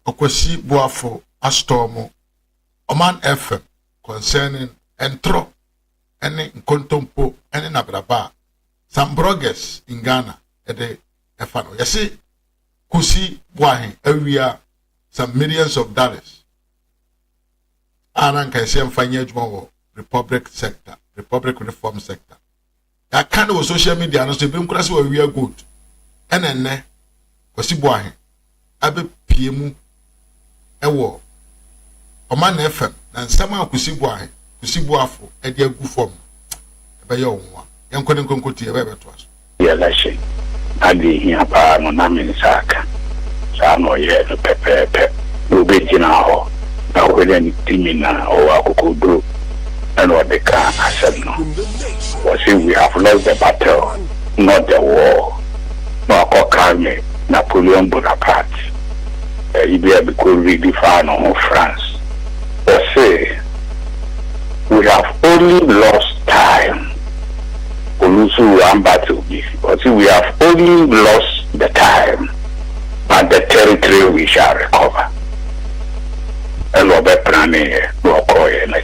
okwasi boafo astormo Oman FM concerning entro any nkontompo any nabraba some bloggers in Ghana ede efano yesi kusi boahin awia some millions of dollars anan kan se mfanye adwuma wo republic reform sector ya kan wo social media no so be nkura se wo awia good enenne kusi boahin abe piemu ewo Oman FM na nsama kusi boafo e de agu fom e be ye onwa yenkode nkonkoti e be beto aso ya lashe adi hiya pa no na minsaka sa no ye no pepepe obi jina ho na wele ni timina o akokodo and what they can accept no we we have lost the battle not the war no akokarme Napoleon Bonaparte Ibia because really far on France. Or say we have only lost time. Olusu one battle. Or say we have only lost the time, but the territory we shall recover. And Robert Prane Rokoye and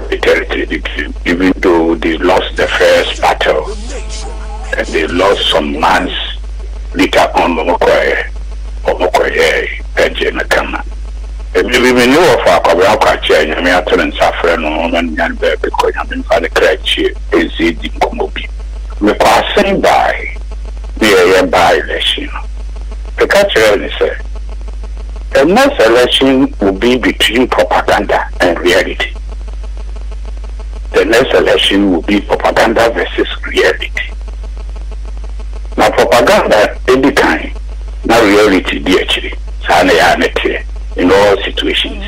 the territory, even though they lost the first battle and they lost some months later on Rokoye. Ejena kama ebi me know of akobra kwache nyame atren safre no man nyan be ko nyame fa de krachi ezidi komobi me passing by the by election the culture is say the next election will be between propaganda and reality. The next election will be propaganda versus reality. Now propaganda any kind now reality actually in all situations.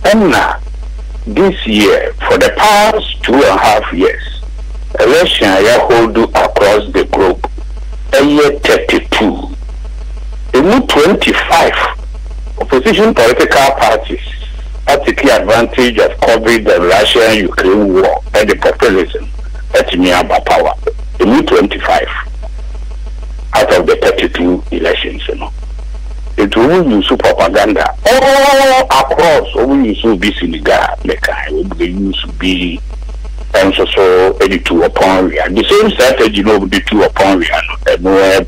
And now this year for the past 2.5 years election I hold across the globe a year 32 the 25 opposition political parties are taking advantage of covering the Russia-Ukraine war and the populism at nearby power. The new 25 out of the 32 elections, you know. It will use propaganda all across. We use to be Senegal, we use to be and so 82 upon Ria. The same strategy, you know, the 2 upon Ria, no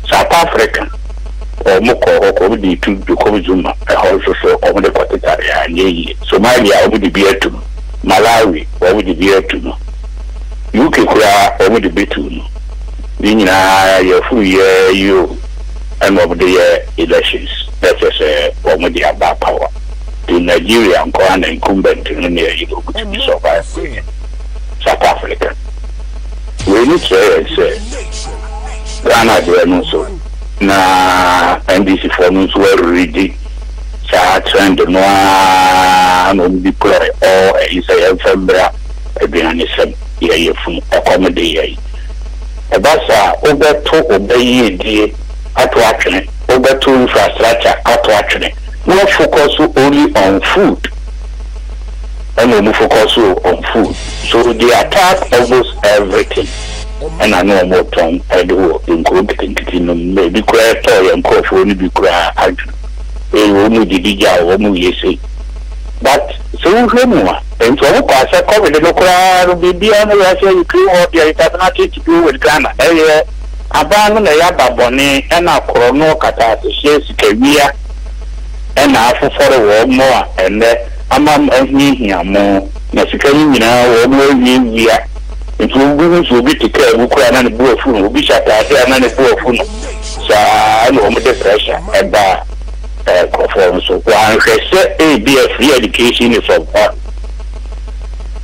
South Africa, or Moko, or the 2 to Komizuma, also so over the Quatitaria, Somalia, over the beer to Malawi, over the beer to UK, over the beer Nina your full year you and over the year elections. That's just over the about power. In Nigeria and Kwan incumbent in near you to be survived. South Africa. We need to say Ghana do so. Na NDC forms were ready. Sa trend no deploy or is a February a bianism ye from accommodate. Ebasa over to obey the attraction, over to infrastructure attraction. No focus only on food, and no focus on food. So they attack almost everything. And I know more time I do including maybe cry toy and coffee only be cry. I only did it. But so more. And so I covered the local be on the Russia, you create what you have nothing to do with Ghana. Abandon the Yaba Bonnie and our Corono Catas, Kavia, and half for the war more, and among me here more. Mexican now, more year. It will be to care of Ukraine and the boafo will be shut out and the boafo. So I know the pressure and performance. So one say a be a free education is of value.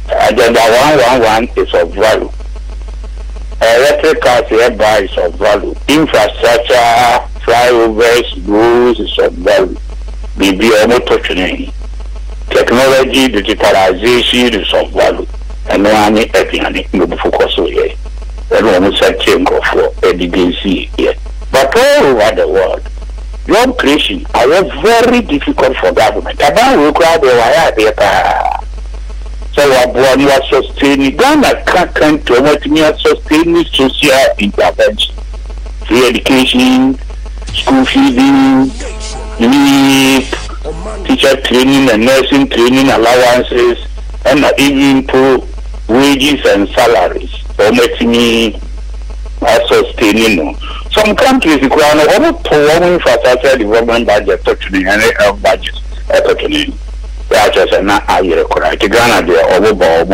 Agenda 111 is of value. Electric cars hereby is of value. Infrastructure, flyovers, roads is of value. Maybe almost touching technology, digitalization is of value. And no one is no focus on it. And almost a change for education here. But all over the world, job creation are very difficult for government. About require the wire. So you are sustaining Ghana can't to what me are sustaining social intervention, free education, school feeding, leave, teacher training and nursing training allowances, and even pro wages and salaries. Or making sustaining. Some countries require one infrastructure development budget to the budget. That's just an idea. Ghana, they are over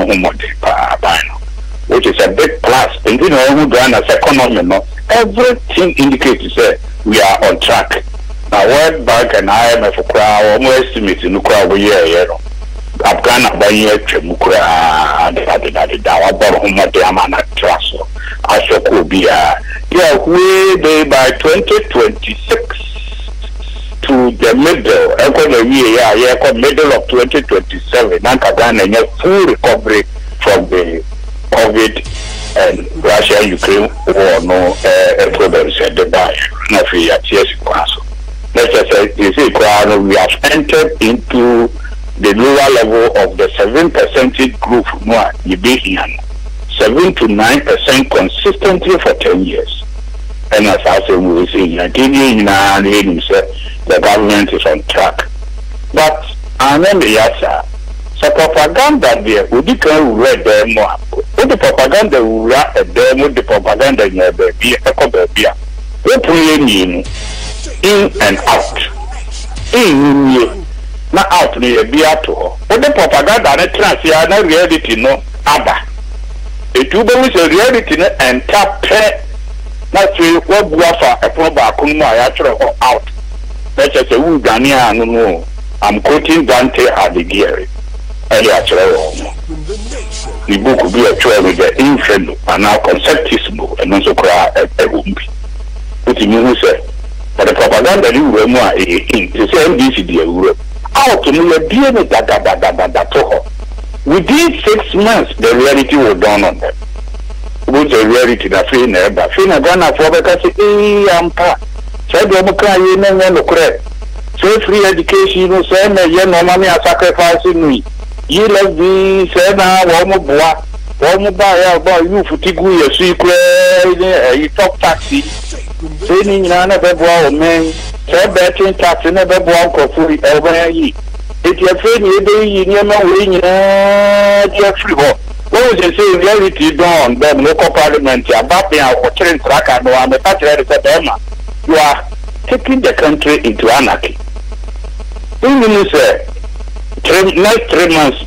which is a big plus. And you know, Ghana's economy, everything indicates that we are on track. Now, World Bank and IMF crowd almost estimate in the crowd year. Ghana by year, Mukra, I could be way by 2026 to the middle of 2027. Ghana full recovery from the COVID and Russia-Ukraine war. No problems at the buy. Let's just say, we have entered into the lower level of the 7% growth. No, you be here. 7 to 9% consistently for 10 years. And as I say, we will see, the government is on track. But I remember, so propaganda there, we can read them more. What the propaganda we read them, the propaganda in the baby, we play in and out. In not out near Beato. What the propaganda and trans, no reality, no other. It will be a reality and tap not to what boafo a proba actually out. That's just a wood Ghanaian. No, I'm quoting Dante Alighieri. The book will be a trial with the infant and now conceptismo and also cry a wumbi. What you say? But the propaganda you were more in the same DCD out to me a dear that within 6 months the reality was done on them. With the reality that free never Fina Ghana for because said no correct. So free education, you say no money are sacrificing me. You love me, say now one more buy you for Tigu, your secret, you talk taxi. Saying none of the men, say betting tax in a bed for free over ye. If you're afraid you never win, free. What was the same reality done? The local parliament, about me, watching track and I'm a patriot. You are taking the country into anarchy. Even say, next 3 months,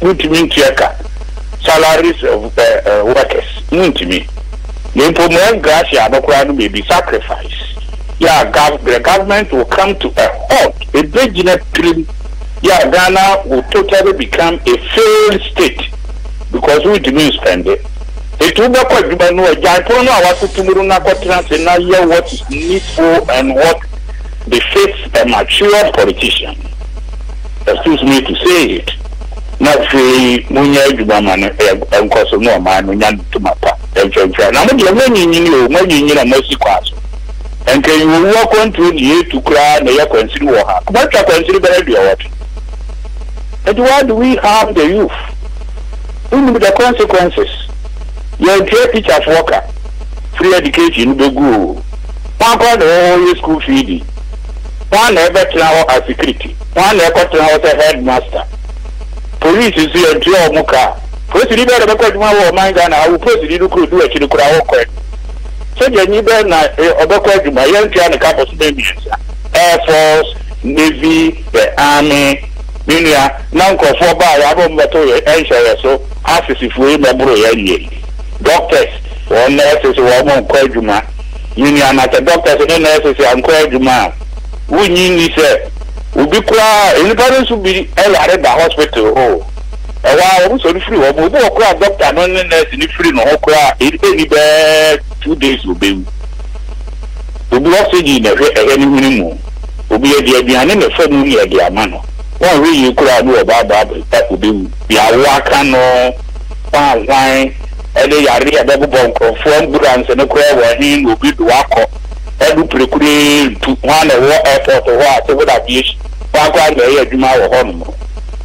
salaries of workers, me. The implement gracia, no crowd may be sacrificed. Yeah, the government will come to a halt, a big trim. Yeah, Ghana will totally become a failed state. Because we didn't spend it. It will not quite be no I don't know what to do now hear what is needful and what befits a mature politician. Excuse me to say it. Not free Munya Jubaman and Kosono man to Mapa. Now you mercy class. And can you walk on to the year to cry and you consider what I consider what? And why do we harm the youth? With the consequences, your teacher's worker, free education, the go. One got the school feeding, one ever now as security, one ever now as a headmaster. Police is here to your muka. First, you better record my mind, and I will post it to do it to the crowd. So, you need to my young piano couple of babies, Air Force, Navy, the Army. Minia, now for by Abom Bato, so ask if we remember doctors or nurses or one Quadruma. Union at the doctors and nurses and Quadruma. We need say, will be quiet, independence will be at the hospital. Oh, a while so free or move a doctor, no nurse in the free no cry, it any bad 2 days will be. Will be oxygen any minimum. Will be a dear behind the phone near the Amano. One way you could do about that would be working on wine, and they are real double bunk of 4 grams and a crowd where he will be the walk. Every procure to one a war airport or what over that beach, one grand a tomorrow home.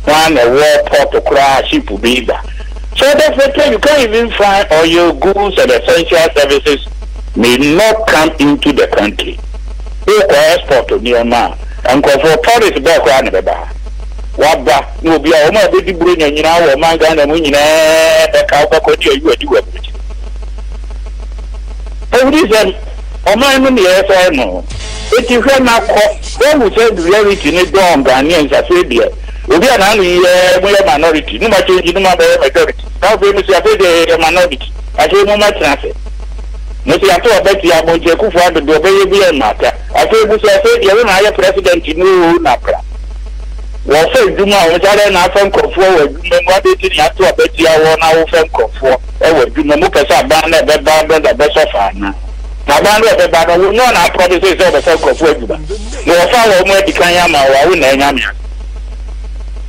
One a war port to cry, ship will be there. So definitely you can't even find all your goods and essential services may not come into the country. export near and go for tourist back on the bar. Waba no be a woman baby bring and you know man Ghana winning the cow you do everything. Every reason or my money I know. It is now when we say reality in dorm Ghanaians are failure. We are only a minority, no matter no majority. Now we must have a minority. I say no matter nothing. No say I thought about the Monte Kufa the Dobey matter. I told you say you're not a president in Napra. Well, say do not which I not from forward. What did you have to bet you one hour from Kofor? I would do no Mukasa Banda, the Banda, the best of Anna. Now, Banda, the Banda will not have promises of the folk of Webber. No follow more the Kayama or Nayamia.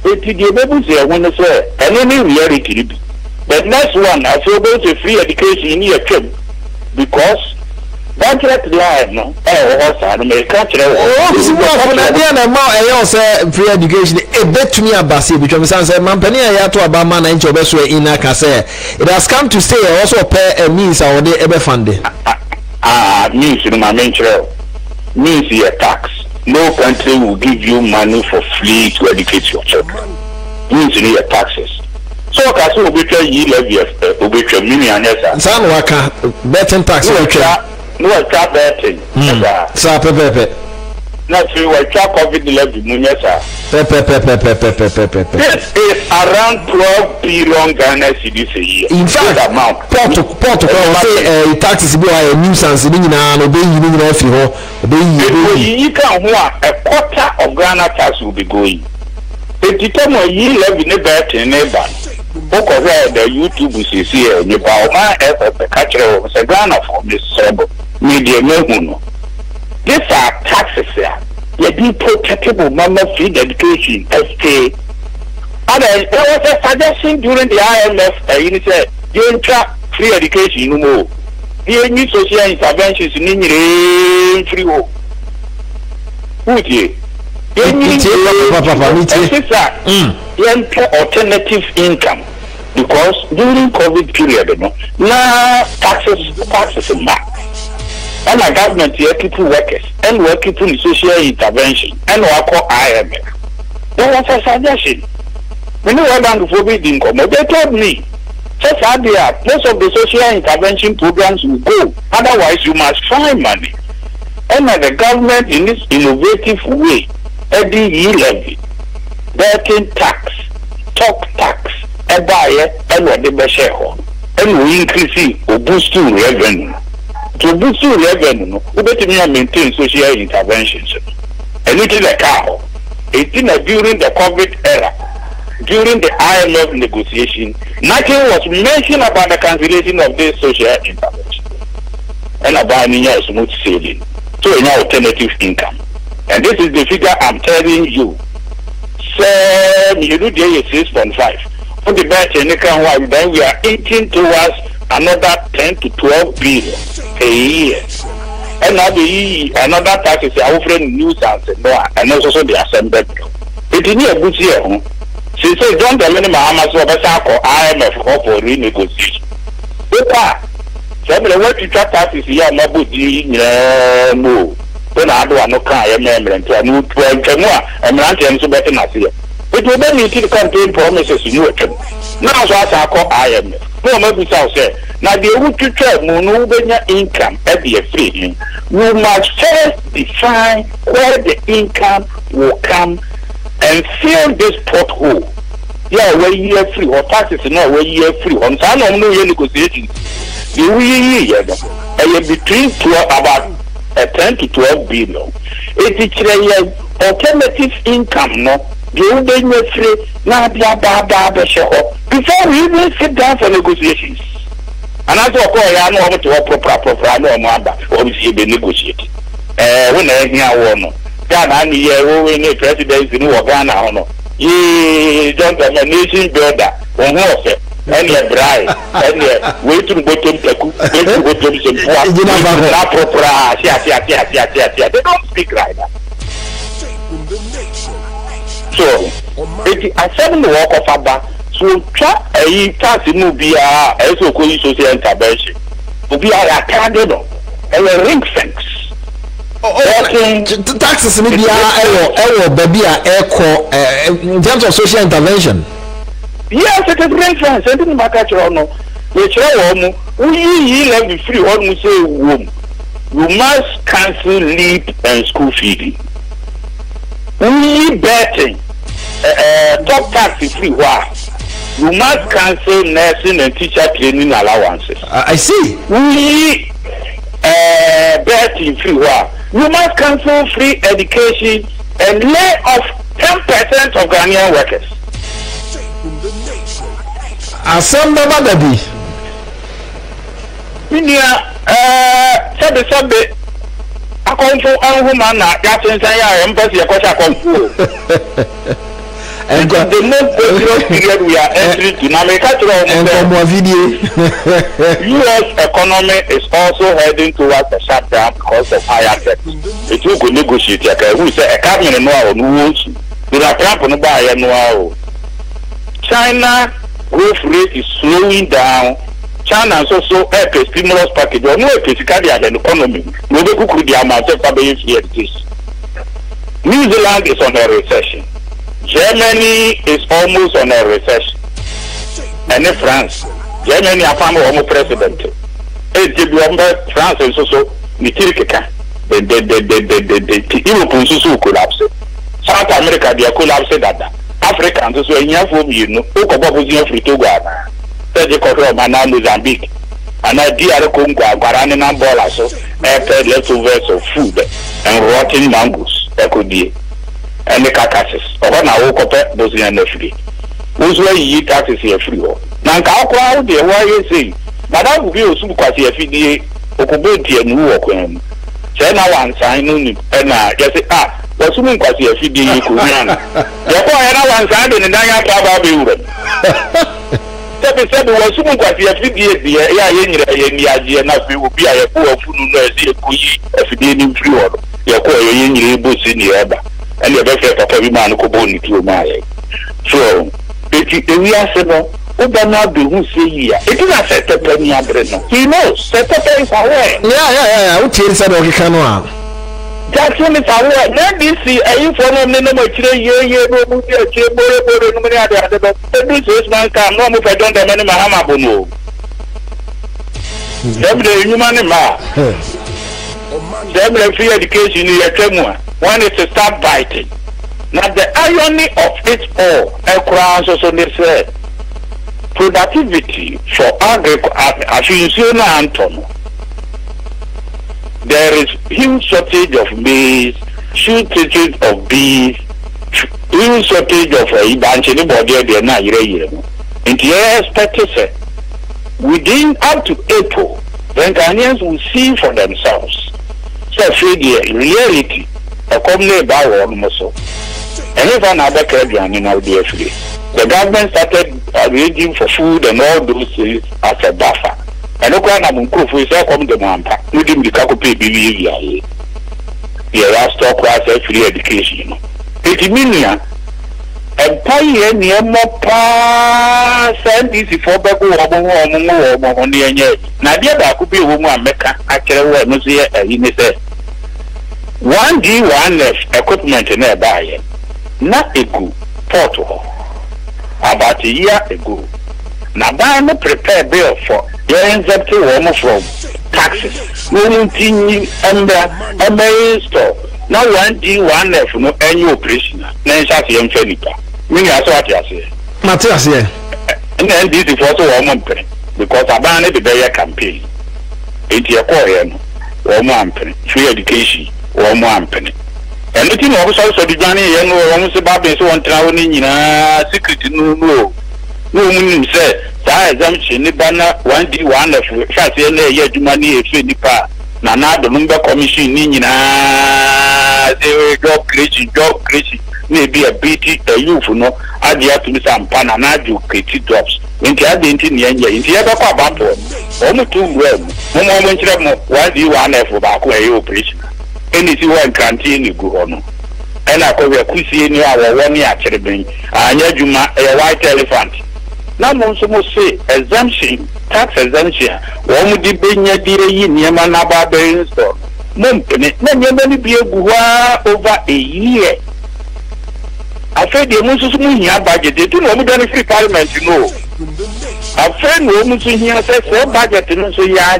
It is the baby say when they say, and any reality. The next one, I feel going to free education in your trip because. Budget line, no. Also, may catch it. Oh, say free education. A bet to me a bassy, which I'm saying, Mampany, I have to about man and your best way in Akase. It has come to stay also pay a means or they ever funded. Means in my main trail. Means a tax. No country will give you money for free to educate your children. Means in your taxes. So, Casu will be ye levy will be a million. San Waka, betting tax. No, I trap betting. Sir, Pepe. Not you, I trap COVID-19. This is around 12 billion Ghana cedis a year. In fact, amount. Portugal say taxes be a nuisance in you can a quarter of Ghana tax will be going. It determines ye levy in a bet in a ban. The YouTube is here. You buy my effort the catcher of a Ghana for this media mehuno. These are taxes here. You be protectable mama feed education SK. And there was a suggestion during the IMF you said you trap free education no more. You need social interventions in free home. Who did? You need alternative income because during COVID period, now taxes in back. And the government here people workers and work people in social intervention and work for IMF. There was a suggestion. We know what bank forbid income. They told me just idea most of the social intervention programs will go. Otherwise you must find money. And the government in this innovative way, every year levy, betting tax, talk tax, a buyer, and what they share on. And we increasing or boosting revenue. To boost revenue, we better maintain social interventions. And it is a cow. It is during the COVID era, during the IMF negotiation, nothing was mentioned about the cancellation of this social intervention. And about smooth sailing. So an alternative income. And this is the figure I'm telling you. So you do the 6.5. On the batch and then we are 18 towards another 10 to 12 billion a year. And now another tax is offering nuisance and also the assembly. It is a good year. She said, don't tell me my IMF for renegotiation. So what you track taxes here, my booty, no. When I do no car, I remember and I knew 12 and I'm so better not here. It will then need to contain promises in your term. Now, so I call IMF. No, maybe I'll say, now the would to tell Monubenya income at the free. You must first define where the income will come and fill this pothole. Yeah, where you are free or taxes, no, where you are free. On some of no negotiations, you will between 12 about 10 to 12 billion. It is alternative income, no. You be free now. Before we even sit down for negotiations, and I thought, I know how to proper. I know what we see be negotiated. When I hear one, Ghana, we need presidents in Ghana, no. Ye don't have a nation builder, one horse, and your bride, and wait to bottom they don't speak right now. So, I said in the walk of Abba, so try a tax movie, as a social intervention. To be a candidate and a ring fence. taxes ni bia ewo baby a in terms of social intervention. Yes, it is reference. I didn't make a no. We levy free almost say womb. You must cancel leave and school feeding. We betting top tax free why. You must cancel nursing and teacher training allowances. I see. We betting free why. You must cancel free education and lay off 10% of Ghanaian workers. Asamba Badabi. Sabe, I come for a woman that Captain Saya and Percy and the most period we are entering to now make a video. US economy is also heading towards a shutdown because of higher debt. It will go negotiate. We say a cabinet no rules. We are trapped on buy no. China growth rate is slowing down. China is also a stimulus package. No physically an economy. No be could the amount of this. New Zealand is on a recession. Germany is almost on a recession. And in France, Germany a former homo president. France is also the Europe is also collapse. South America they collapse that. Africans also in your form you know, free to go. Mozambique, and I dear Congo, Guarani and Angola, so leftovers of food and rotten mangoes, equity, and the carcasses. Or when I woke up, Bosnian free. Who's where you taxes here free? Now, how crowd the why you say, but I will be a super FDA, Okoboti and Wuokum. China one sign, and just say, what's soon quite a FDA? Therefore, I one sign and I have said was soon quite a FDA, and we will be a poor food, FDA free order. Your coy boots in the other, and the best of every man who go into my. So, we are several, who not do who say here. It is not set up any other. He knows, set up is away. Yeah, who tells that he can. Jackson is aware. Let me see a uniform name of Chile, every 6 months come, no more. I don't have any Mahamabono. Every human ma. Every free education in your Tremor. One is to start biting. Now, the irony of it all, a crown also said productivity for agriculture, Anton. There is huge shortage of maize, huge shortage of beef, huge shortage of eventually body there now. And the expected within up to April, then Ghanaians will see for themselves. So, in reality, a company about almost so. And if another Caribbean in our DFA, the government started arranging for food and all those things as a buffer. And no one among Kufu is come the Mampa, within the Kakupi BVA. The last talk was free education. 80 million. And pay near more pass and easy for Baku or near Nadia Bakupi woman Mecca, actually, was here in his 1D, 1F equipment in a buyer. Not a good portal. About a year ago. Now, buy no prepare bill for your exempt almost from taxes. No thing under store. Now, 1D, 1F, no annual operation. Then, shall see him Felipa. Meaning, I saw what you say. Matthias, yeah. And then this is also a woman because I banned the barrier campaign. It's your Korean, woman, free education, woman. And the team also the Johnny and almost about this one traveling in a secret no woman said, I assumption the banner 1D, 1F, shall say, yet money if you depart. Nana, the number commission in job creation, maybe a BT, a youth, no, I have to be some pananaju creative jobs. In the identity, in the other part, almost 2 well, no moment, 1D, 1F back where you operation. Anything one canteen go on. And I call a kusi in our 1 year cherubim, and a white elephant. Now, most say exemption, tax exemption, one would be being a dear in Yamanaba store. Mumpene, many be a gua over a year. I said the Moses Munya budget, they do not done free parliament, you know. A friend woman here says, so budget, and so ya,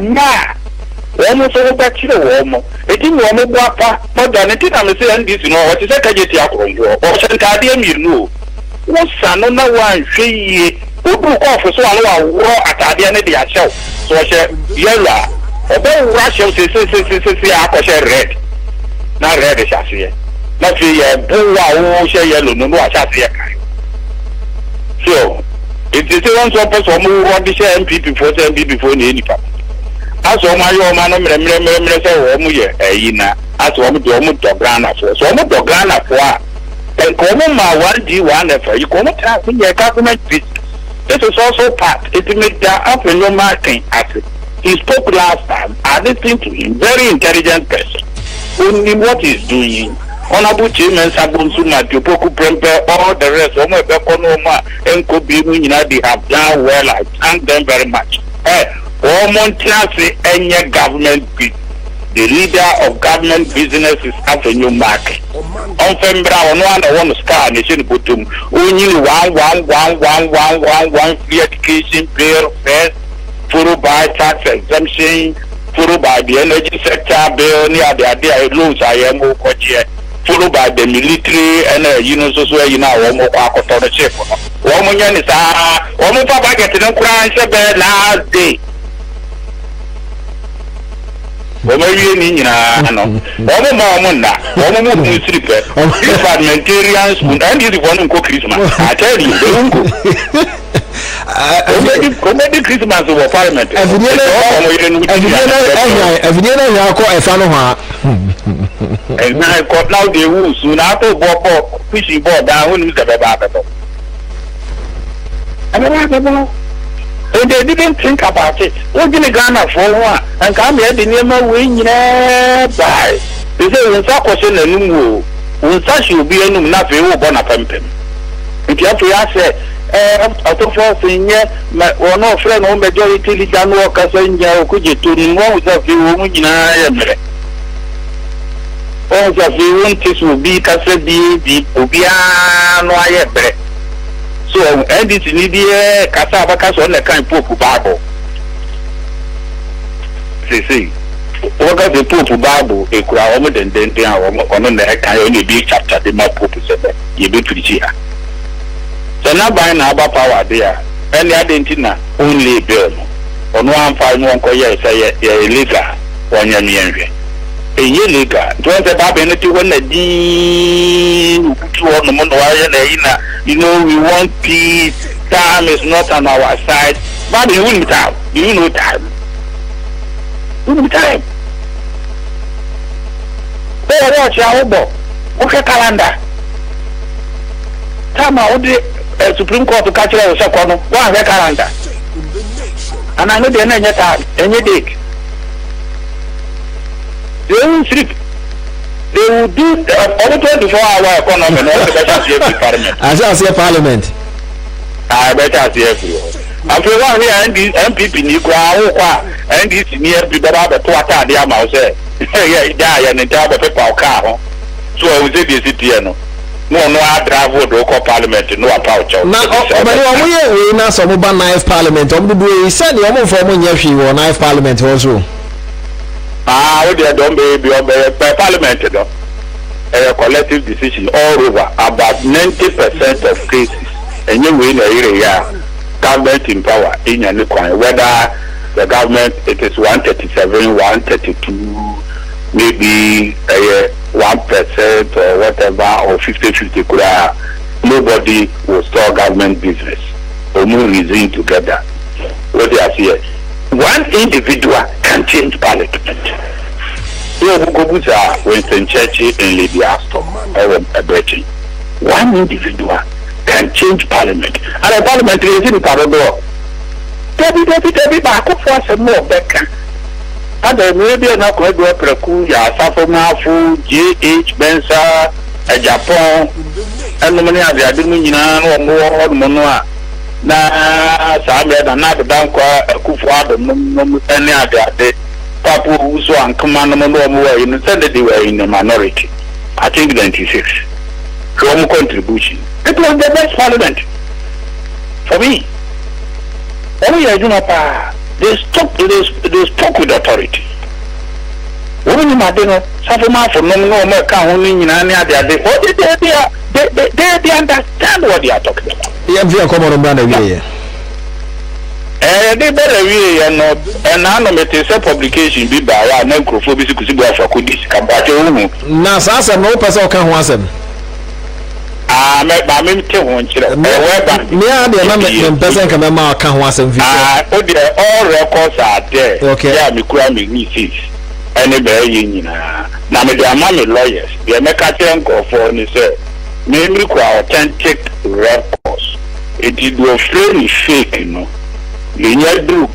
almost all back to the warm. It didn't want to guapa, but then it I'm saying this, you know, what is a Kajetia or Santadium, you know. What's son on one, she would go off for so long, war at the end of the show. So I said, Yella. Although Russia says red, not red as I say. Not the blue share yellow, no, I say. So, it is one purpose of more what the MP before any part. As all my own man, as one to Ghana for so much to Ghana for. And come my 1G1 for you come out in your government business. This is also part, it makes that up in your marketing asset. He spoke last time. I listened to him. Very intelligent person. Only what he's doing. Honorable Chairman Sabonsuma, Tupoku Prempe, all the rest, Omo Bekonoma, and Kobi, they have done well. I thank them very much. Omontiasi, any government, the leader of government business is at a new market. On Fembra, I want to start nation Butum. Only one free education bill first. Followed by tax exemption, followed by the energy sector bill, near the idea of loans I am followed by the military and you know, so you know, one more to the chip. One more is one more papa get to the crime last day. One more sleeper, parliamentarians, and you want to cook Christmas. I tell you, they won't go. Comedy Christmas over Parliament. Every day, and I got now the rules soon after Bobo fishing board down when Mr. Babato. And they didn't think about it. What did Ghana for one? And come here, the name of win by. They say, when that question a new when such will be a new nothing born a pumping. If you have to ask, I don't fall senior, or no friend or majority leader workers in your could you to know that you won't in a all that you want this will be Cassadi, the Ubia, so, and it's in India, Cassavacas on the kind of Bible. They say, what got the Pope Bible, a crowd and then they are on the can only be chapter the more Pope said, you be pretty. So now buying about power there, and the identity only bill. On 151 say illegal, 1 year. A year legal, 20 Babinity when the D on the Mono, you know, we want peace, time is not on our side, but you win time, you know time. Time. Oh, watch our book. Okay, calendar. Time out the Supreme Court to catch us up on one calendar. And I know the end time, any day. They won't sleep. They will do over 24-hour economy and all the better parliament. As I say parliament. I better see after one here and this MPP Niqua and this near people about the Tuata de Amause. Yeah, die and the job of a car. So I will say the city. No, I drive would local parliament, no approach. Now, we now some about knife parliament. He said the only form of Yashi or knife parliament also. Ah, they don't be by parliament, a collective decision all over about 90% of cases. And you win a area. Government in power in any coin, whether the government it is 137, 132, maybe 1% or whatever, or 50-50, nobody will store government business or move reason together. What they are here, one individual can change parliament. Winston Churchill and Lady Aston, one individual can change parliament. And the parliament is in Parado. Debbie, back for some more Becca. And there may be an awkward Prakuya, Safomafu, GH Bensa, Japan, and the money of the Adumina or more Monoa. Na Samuel and not the Danqua, Kufuad, any other day. Papa who so and command no said that they were in the minority. I think 96. Home contribution. It was the best parliament for me. They spoke with authority. Women in Madino, Safuma for no more count in any other day. They understand what they are talking about. Yeah, we are coming on here. They better really and anonymity publication be by our necrophobic could be for kudis. Now, Sasa, no person can want them. I mean, person can all records are there. Okay. Yeah, me cry me nieces. Anybody, now, me, their mommy lawyers, they make a change for and say, maybe authentic records. It is very fake, you know. The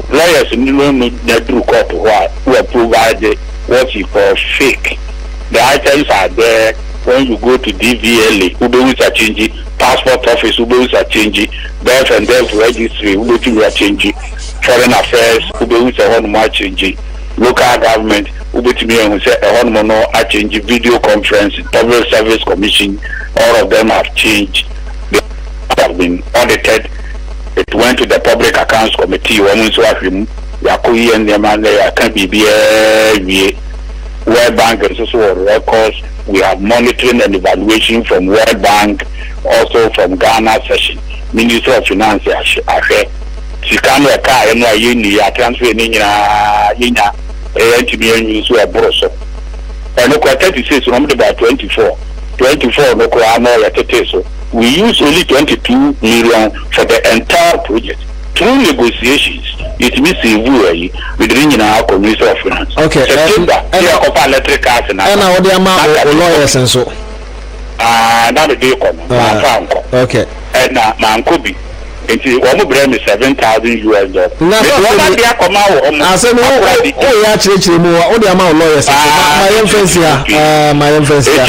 lawyers in the court who provide what you call fake. The items are there when you go to DVLA, who are changing, passport office, who are changing, birth and death registry, who are changing, foreign affairs, who are changing, local government, who are changing, video conference, public service commission, all of them have changed. They have been audited. It went to the Public Accounts Committee. Women so have him. Yakuyi and the man there can be World Bank and also records. We have monitoring and evaluation from World Bank, also from Ghana session. Minister of Finance, Chikano car and I transfer Nina news were broso. And look at 36 remember by 24. 24 local so we use only 22 million for the entire project. Through negotiations, it means within our Community of Finance. Okay. September, electric cars and the amount of lawyers and so. Now the day come. Okay. And now, Mankobi. It's one brand is $7,000 US. I said, oh, actually, more the amount of lawyers. My influence here, my influence here.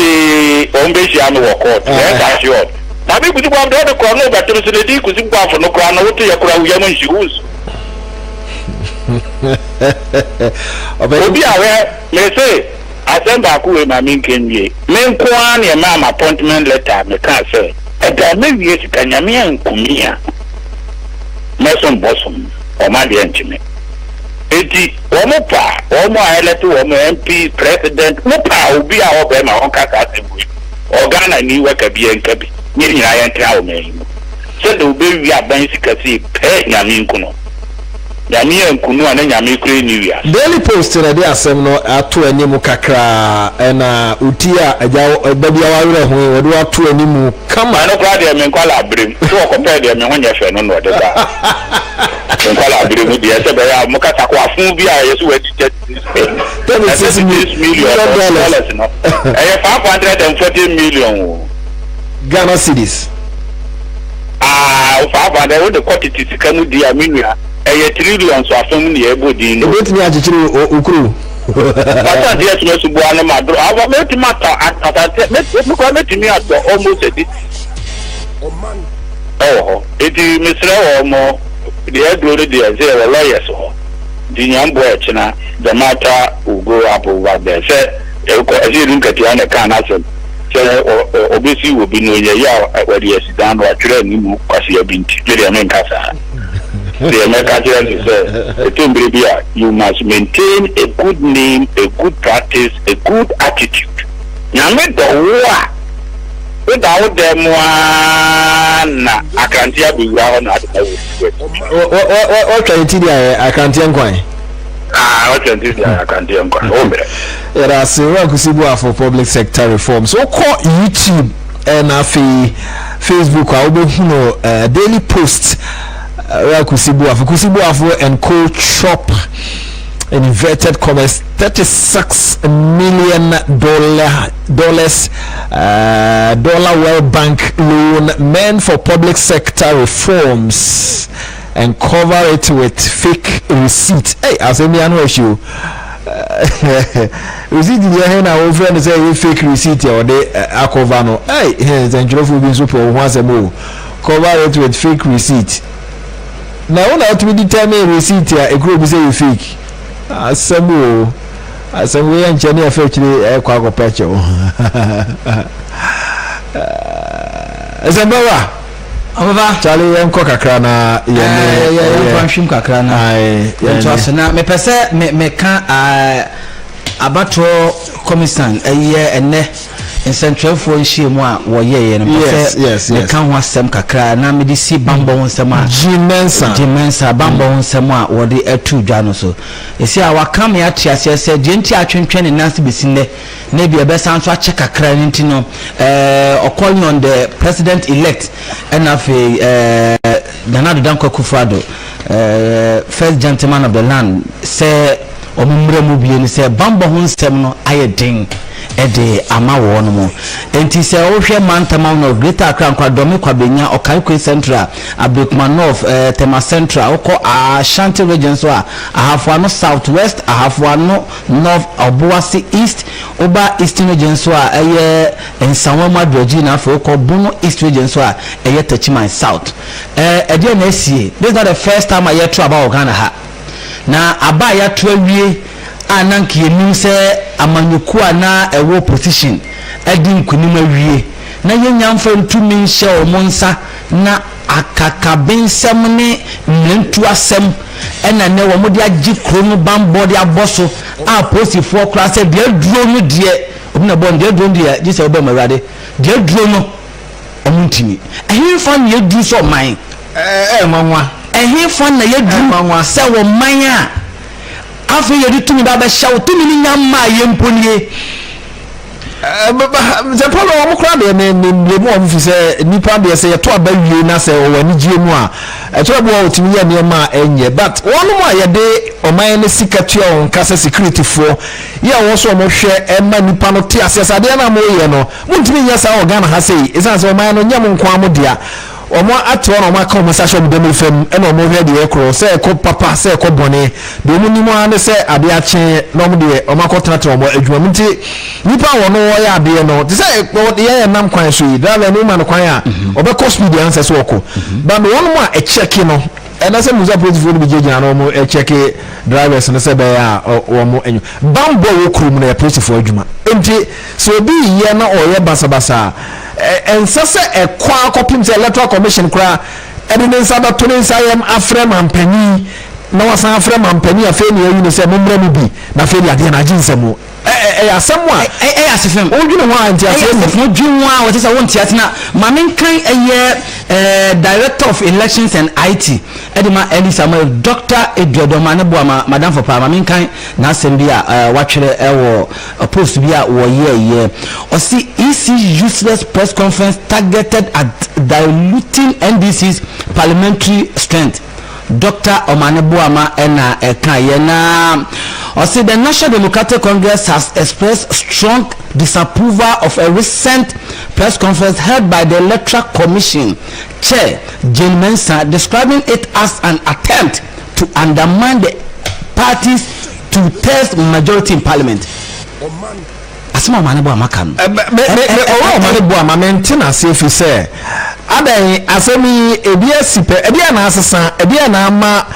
Now, we could want the corner, but to the D could go for no crown, no to your crown, young shoes. Be aware, may say, I send back away my main can be. Main Kwan, your ma'am appointment letter, me can't say. And there may be a Kanyami and Kumia. Mason Bosom, or my dear Jimmy. 80, Omopa, Omo Elected, Omo MP, President, Mopa will be our Bema on Kakati, or Ghana New Wakabi and Kabi. Meaning I enter our name. So the baby are basically pay Yaminkuno. Yami Kuno and Yamikri New Year. Daily Post in a day seminar at 2 Nimu Kakra and Utia, a baby hour who do up to a Nimu. Come on, no glad they call brim. So compare them when you're saying no. Brim with the SBA Mokataqua Fubia is where $36 million. $540 million. Ghana cedis. Father, what the quantity to come with the Armenia, a trillions of so many everybody. Wait me at Ukru. But yes, Mr. Buana Madro, I will make him matter at me at almost a bit. Oh, it is Mr. Omo, the elderly, the lawyers, the young boy, the matter will go up over there. Say, as you look at your can answer. Obviously will be no year where the down or training because you have been very American. The American you must maintain a good name, a good practice, a good attitude. You make the war without them one. I can't hear you what can you tell I can't hear what can I can't hear There are several kusi for public sector reform. So call YouTube and Facebook. I will Daily Post. Kusi for and co chop in inverted commas $36 million World Bank loan meant for public sector reforms and cover it with fake receipts. Hey, as a man issue. Receipt the over and say fake receipt or they cover no. Hey, then you will be super once a more. Cover it with fake receipt. Now, when I to determine receipt here, a group say you fake. Asemu we engineer fetchly kwa ko pecho. Ezembara Ova Charlie enko kakra na ye shim kakra na to asena me pese me kan abatro commission ene in central for nhiem a wo ye no yes me kan ho asem kakra na me di si bambo ho asem a jimensa bambo ho asem a wo di atu dwa no so esi a waka me atiase se de nti atwentwe ne nansi besinde na bi ebe san so ache kakra nti no calling on the president elect and afi Danado Danko Kufado first gentleman of the land say omumre mu bie ni say bambo ho nsem no ayedin ede ama wo no mo enti se wo hwe mantama no greater Accra kwa domi kwa benya Okaikwe Central Abekmanov Tema Central oko Ashanti region so ahafo no southwest ahafo no north Obuasi east oba eastern region so eye ensanwa madroji na afo oko Bono east region so eye Techiman south ede na esie this is not the first time I hear about Ghana ha na aba ya to awie ananke enu se amanyuku na ewo position edi nkunim awie na yenyamfa ntumi nhye omonsa na akakabensem ne nentu asem ena ne wo mode agi krono bambo de aboso a posifo kra se de aduro no de obi na bon de aduro de ji se oba mawade de aduro no omuntimi ehimfa ne yadu so man manwa ehimfa na yadu manwa se wo man a afi yedi tumi ba be shawo tumi ni nyamma yemponie Japolo omo kra de ne lemu omo fi se nipa de se yeto abawie na se o wani gie mu a eto abo otimi ye ne ma enye but wonu mu ayede oman ne sikatu on kasa security for ye wo so omo hwe ema nipa no te asesade na mo ye no muntimi nya sa Ghana ha sei isa se oman no nyam nkwa mo dia omo atwo na omo aka omo sasho dem fam e na omo hwe de ekro se ko papa se ko bone de omo nimu ane se ade ache na omo de omo akotata omo adwuma mti nipa wono wo ya ade no te se ye nam kwan so yi driver no man kwan a obekọ speed answer so oko ba me wono mu a check no ena se muza police bi jeje na omo check drivers no se be ya omo enyu bambo wo krum na police for adwuma enti so obi ye na oye basabasa ensese ekwa kopim se electoral commission kra edin nsaba to nsayem afrem ampani na wasan afrem ampani afi ne yi ne se momra mu bi na fe ne ade na aginsemu asemwa asefem odwune ho anti asefem odwune ho a wote se wonti atena mamenkan director of elections and IT edima Elisa Dr. Edwardoma ne boa madam for pa mamenkan na asem bi a watwere ewo post bi a wo ye o see EC useless press conference targeted at diluting NDC's parliamentary strength. Dr. Omanebuama ena ekayena say the National Democratic Congress has expressed strong disapproval of a recent press conference held by the Electoral Commission Chair Jane Mensah, describing it as an attempt to undermine the party's two-thirds majority in Parliament. Asema Omanebuama kan Omanebuama maintain safe say adan asemi ebia sipe ebia na asesa ebia na ama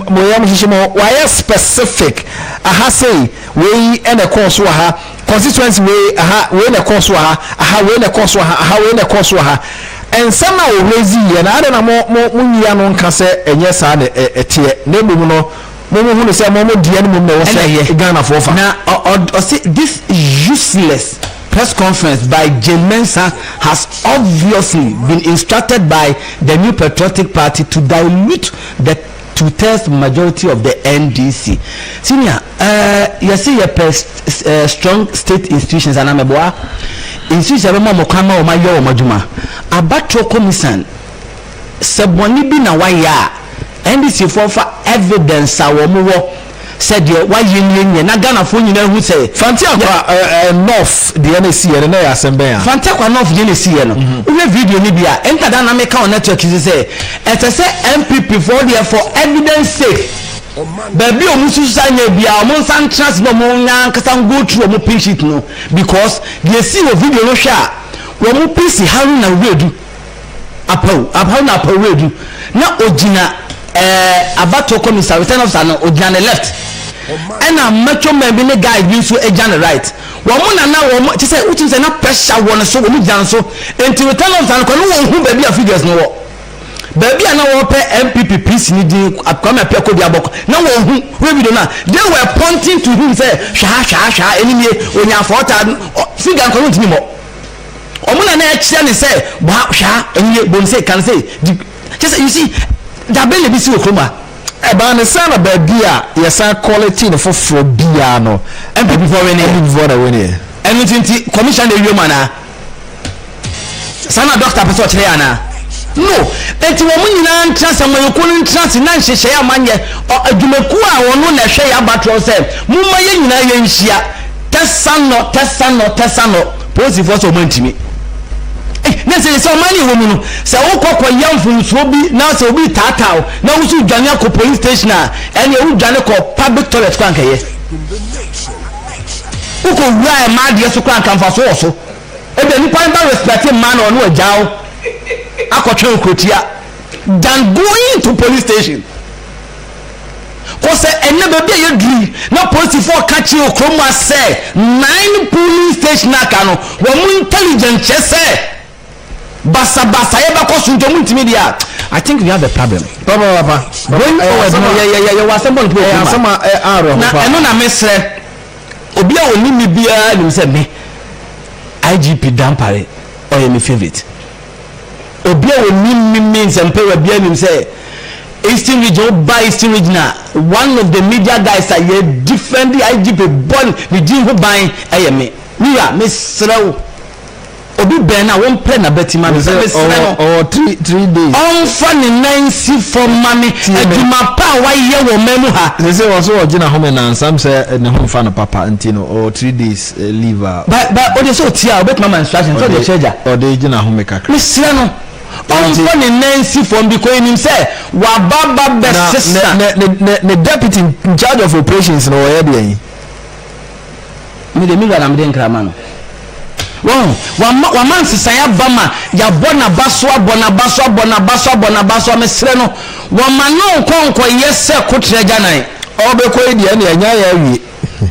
moyam hihimo why specific aha say we ene course wa ha constituency we aha we na course wa ha aha we na course wa ha aha we na course wa ha ensama o rezi ye na ada na mo nyia no nka se enye sa na etie na emu no mo hunu se mo dia no mo na wo se Ghana for fa na this useless press conference by Jane Mensah has obviously been instructed by the New Patriotic Party to dilute the two-thirds majority of the NDC. Senior, you see your strong state institutions and ameboa institutions mo mokama o mayo o majuma abatro commission seboni bi na waya NDC for evidence awo mo said why you na Ghana for nyina hu say Fantiakwa north the NC and na assembly Fantiakwa north the NC no we video ni bia enter that na make on network is say it say MPP for there for evidence sake baby o musu sanya bia o mon san trans no mo nya kasan go through mo pin sheet no because they see the video no sha wo mo PC Haruna Wedu apau na apau Wedu na ogina abato commissar return officer no ojane left and a metro man be the guy be so ejane right wo na wo ti say uti say na pressure won so wo jan so enti return officer ko no wo hu baby figures no wo baby na wo pe MPP peace ni di akwa me pe ko di aboko na wo hu we bi do na they were pointing to him say sha enemy onya fota figure ko no timi mo omuna na ekire ne say ba sha enye bon say can say just you see that be be see okroma e ba ne sana baby a yesa quality no for bia no MPP for winning anything commission dey you mana sana doctor person kire ana no enti wo munyina ntrase moyekunu ntrase na nhyehyɛ ya manye adwumaku a wono na hwɛ ya batro sɛ mumma ye nyina ye nhia tesano police force o mantimi na se o mani wo mu no sɛ wo kokɔ yamfo nsuo bi na sɛ obi taataw na wo su dwane akɔ police station a ɛne wo dwane kɔ public toilet kwan kɛyɛ wo ko wura e ma de so kwan kan fa so wo so e de nipa ba respect man no no agyaw akɔtwe nkotia than going to police station cause enne baby ye dri na police for catch you kroma say 9 police station aka no wo mu intelligent chese basa ye ba ko sunjo mu ntimi dia I think we have a problem papa going forward no was somebody to some aro na eno na mesre obi a oni mi bia nim say me IGP Dampare or my favorite obi a oni means empower bia nim say Eastern region by Eastern regional one of the media guys are here different the IGP born the jin who buying me mesrew obi ben na won pre na betima me mesrew or 3 days on funny 9 for mommy aduma pa wa ye wo memu ha they say also ogina home na some say ne home fa na papa ntino or 3 days leave but o de so tia o bet mama instruction so de charger or de gina home kakra mesrew no on funny 9 from because him say wa baba best sister the deputy in charge of operations no where dey me de miga na me de nkrama no wa man sisaya bama ya bona baso mesre no wa manu konko yese kutreja nan obekọ ide na anya ya wi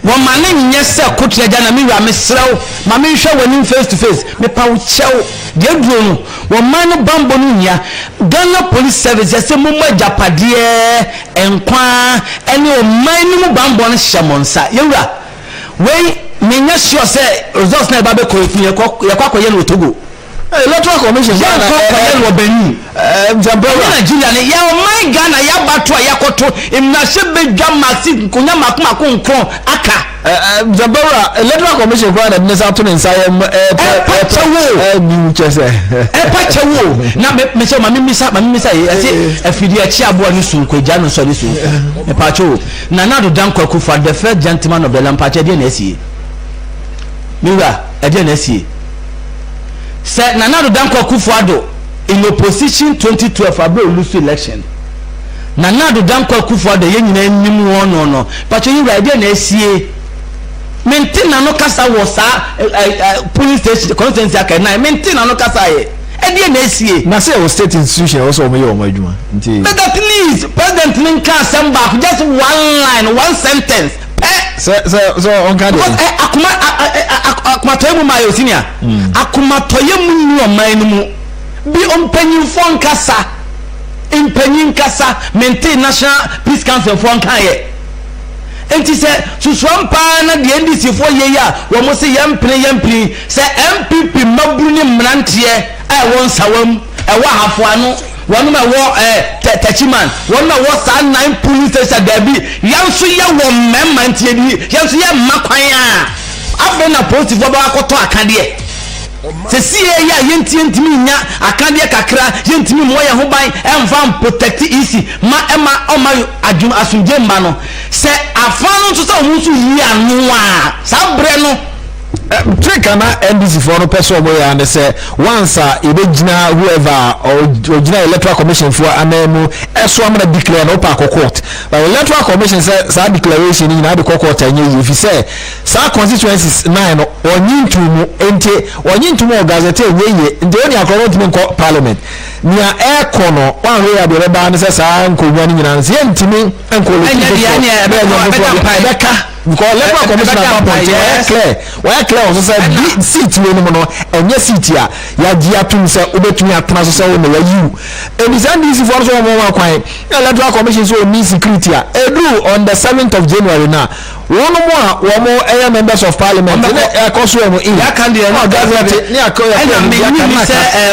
wa manu nyese kutreja na mi wa mesrew ma me hwe wani face to face me pa wo chew de duro no wa manu bambo no nya Ghana police service yese mumma japade enkwa ene o manu mu bambo no hyemonsa yewura we menya sure say results na ba be ko yakwa no Togo electoral commission ya ko no Benin Zambia Nigeria ne ya o my Ghana ya bato yakoto imna shebe dwa maxi kunya makoma konkron aka Zambia electoral commission kwa na nesa to nsa ni chese pachewo na me se mami misa ese afidi achi abo ni sun kwagya no so ni sun pachewo na nado danko kufa the first gentleman of the lampache dey na esi miwa ede na esi say Nana Danko Akufo-Addo in opposition 2012 abro lose election Nana Danko Akufo-Addo ye nyina nim won no but you right there na esie maintain na no kasa was police station constituency aka na maintain na no kasa ye e dey na esie na say our state institution also omo ye omo adwuma nti but at least president Ninka Asamba just one line one sentence so on ka dey akuma toyemu ma yo senior akuma toyemu ni o man mu bi ompanyin fon kasa impanyin kasa maintain national peace council fon kan ye enti se suswam pa na de NDC fo ye ya wo mo se yempre se MPP maburu ni mrantie won sawam wa hafo ano wonu ma wo tachiman wonu ma wo sa 9 police station dabi yanso ye wo memma ntie bi yanso ye makwan a afena police fo ba akoto akade se sie ya yentimi nya akade kakra yentimi mo ye ho ban emfa protect easy ma ema oma adwum asunje mba no se afano to se ho so yi anu a sa bre no trick na NDC for no person boy and say once ebegina whoever or original electoral commission for anemu eso am na declare no pa court but electoral commission say declaration in na the court anye if you say sa constituencies 9 onyintumu ente onyintumu gazette yeye nde oni akọrọ parliament nia ekono wan we ya de ba ne say sa nkonwa ni nyina nse ntimi enkolo because electoral commission clear also say seat we no enye seat ya gi atum say obetumi atena so say we na you and is NDC for so mo kwan electoral commission so ni security edu on the 7th of January now one more members of parliament cause we in ya can dey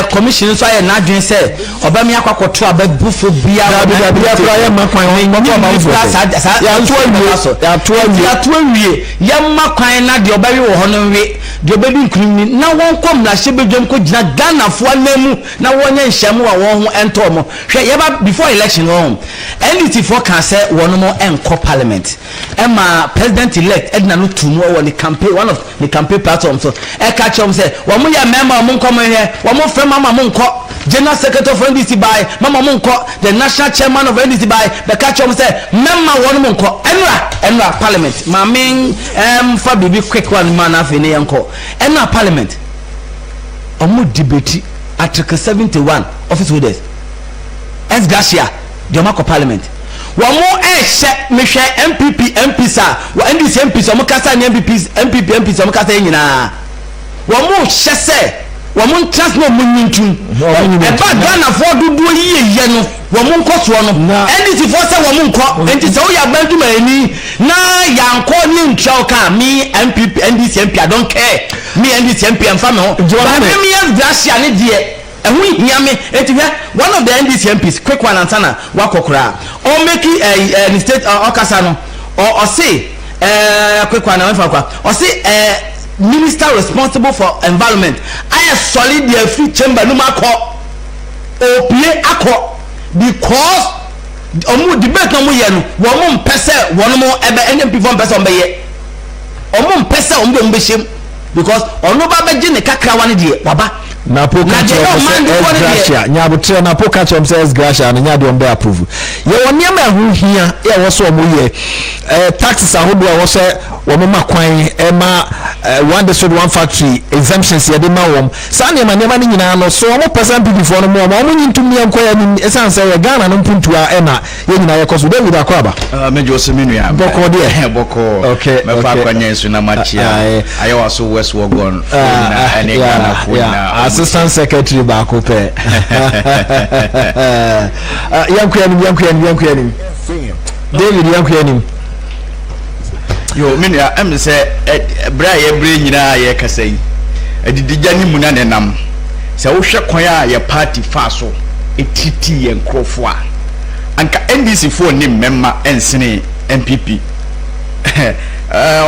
commission so ya na dwen say obami akwakoto ababufo bia ya makwan ya wie yamma kwan na de obawe wo hono we de obabi nkunni na won kom na hye bedwam ko gina Ghana fo anemu na wonye nhyam wa won ho ento mo hwe yeba before election won NDC for can say won mo enko parliament ema president elect Edna no tumu wo the campaign one of the campaign platforms so e ka chom say wo mo ya member mo nko mo here wo mo frɛ mama mo nko general secretary of NDC by mama mo nko the national chairman of NDC by the ka chom say member won mo nko enra parliament mamin for bibi quick one man afini yanko ena parliament omu debate article 71 office holders as Garcia the mako parliament wamo mehwe MPP sa wa NDC MPs omu kasa ni MPs omu kasa nyina wamo hye se wamo trust no munyintu eba Ghana for dudu yiye no wamo nkoso no NDC for say wamo nko enti se wo ya bandu mani na yanko ni nchoka me MPP NDC MP I don't care me NDC MP am fa me ho me yes Gracia ne de ehu hiame enti one of the NDC MPs quick one antana wakokora o make a state okasa no or say quick one na fa kwa or say minister responsible for environment I solid the free chamber no mako opie akọ because omu debate no mu ye no wo mu mpese won mu ebe NMP for mpese ombe omu mpese ombe mbehiem because ono ba beje ne kakra wane de waba na po Gracia nyabotre na po catch themselves Gracia na nyade ombe approve ye woni am ahunhia ye wo so omu ye taxes ahodo a wo se wo ma kwan ma one district one factory exemptions ye de ma wom sa ne ma ne nyina no so omu person people for no mo omu nyintum ne enko ya ni esan se Ghana no mpuntua na ye nyina ye koso David akwaba me Jose minu ya boko de boko okay me fa kwanya ensu na machia ayo so West Wogon na ene Ghana fo na assistant secretary ba ko pe yankuyanim David yankuyanim yo minu ya am say bra ye bre nyina ye kasai adidija ni muna nenam se wo hwe kwan a ye party fa so etiti ye nkrofo a anka NDC fo ni memma ensene MPP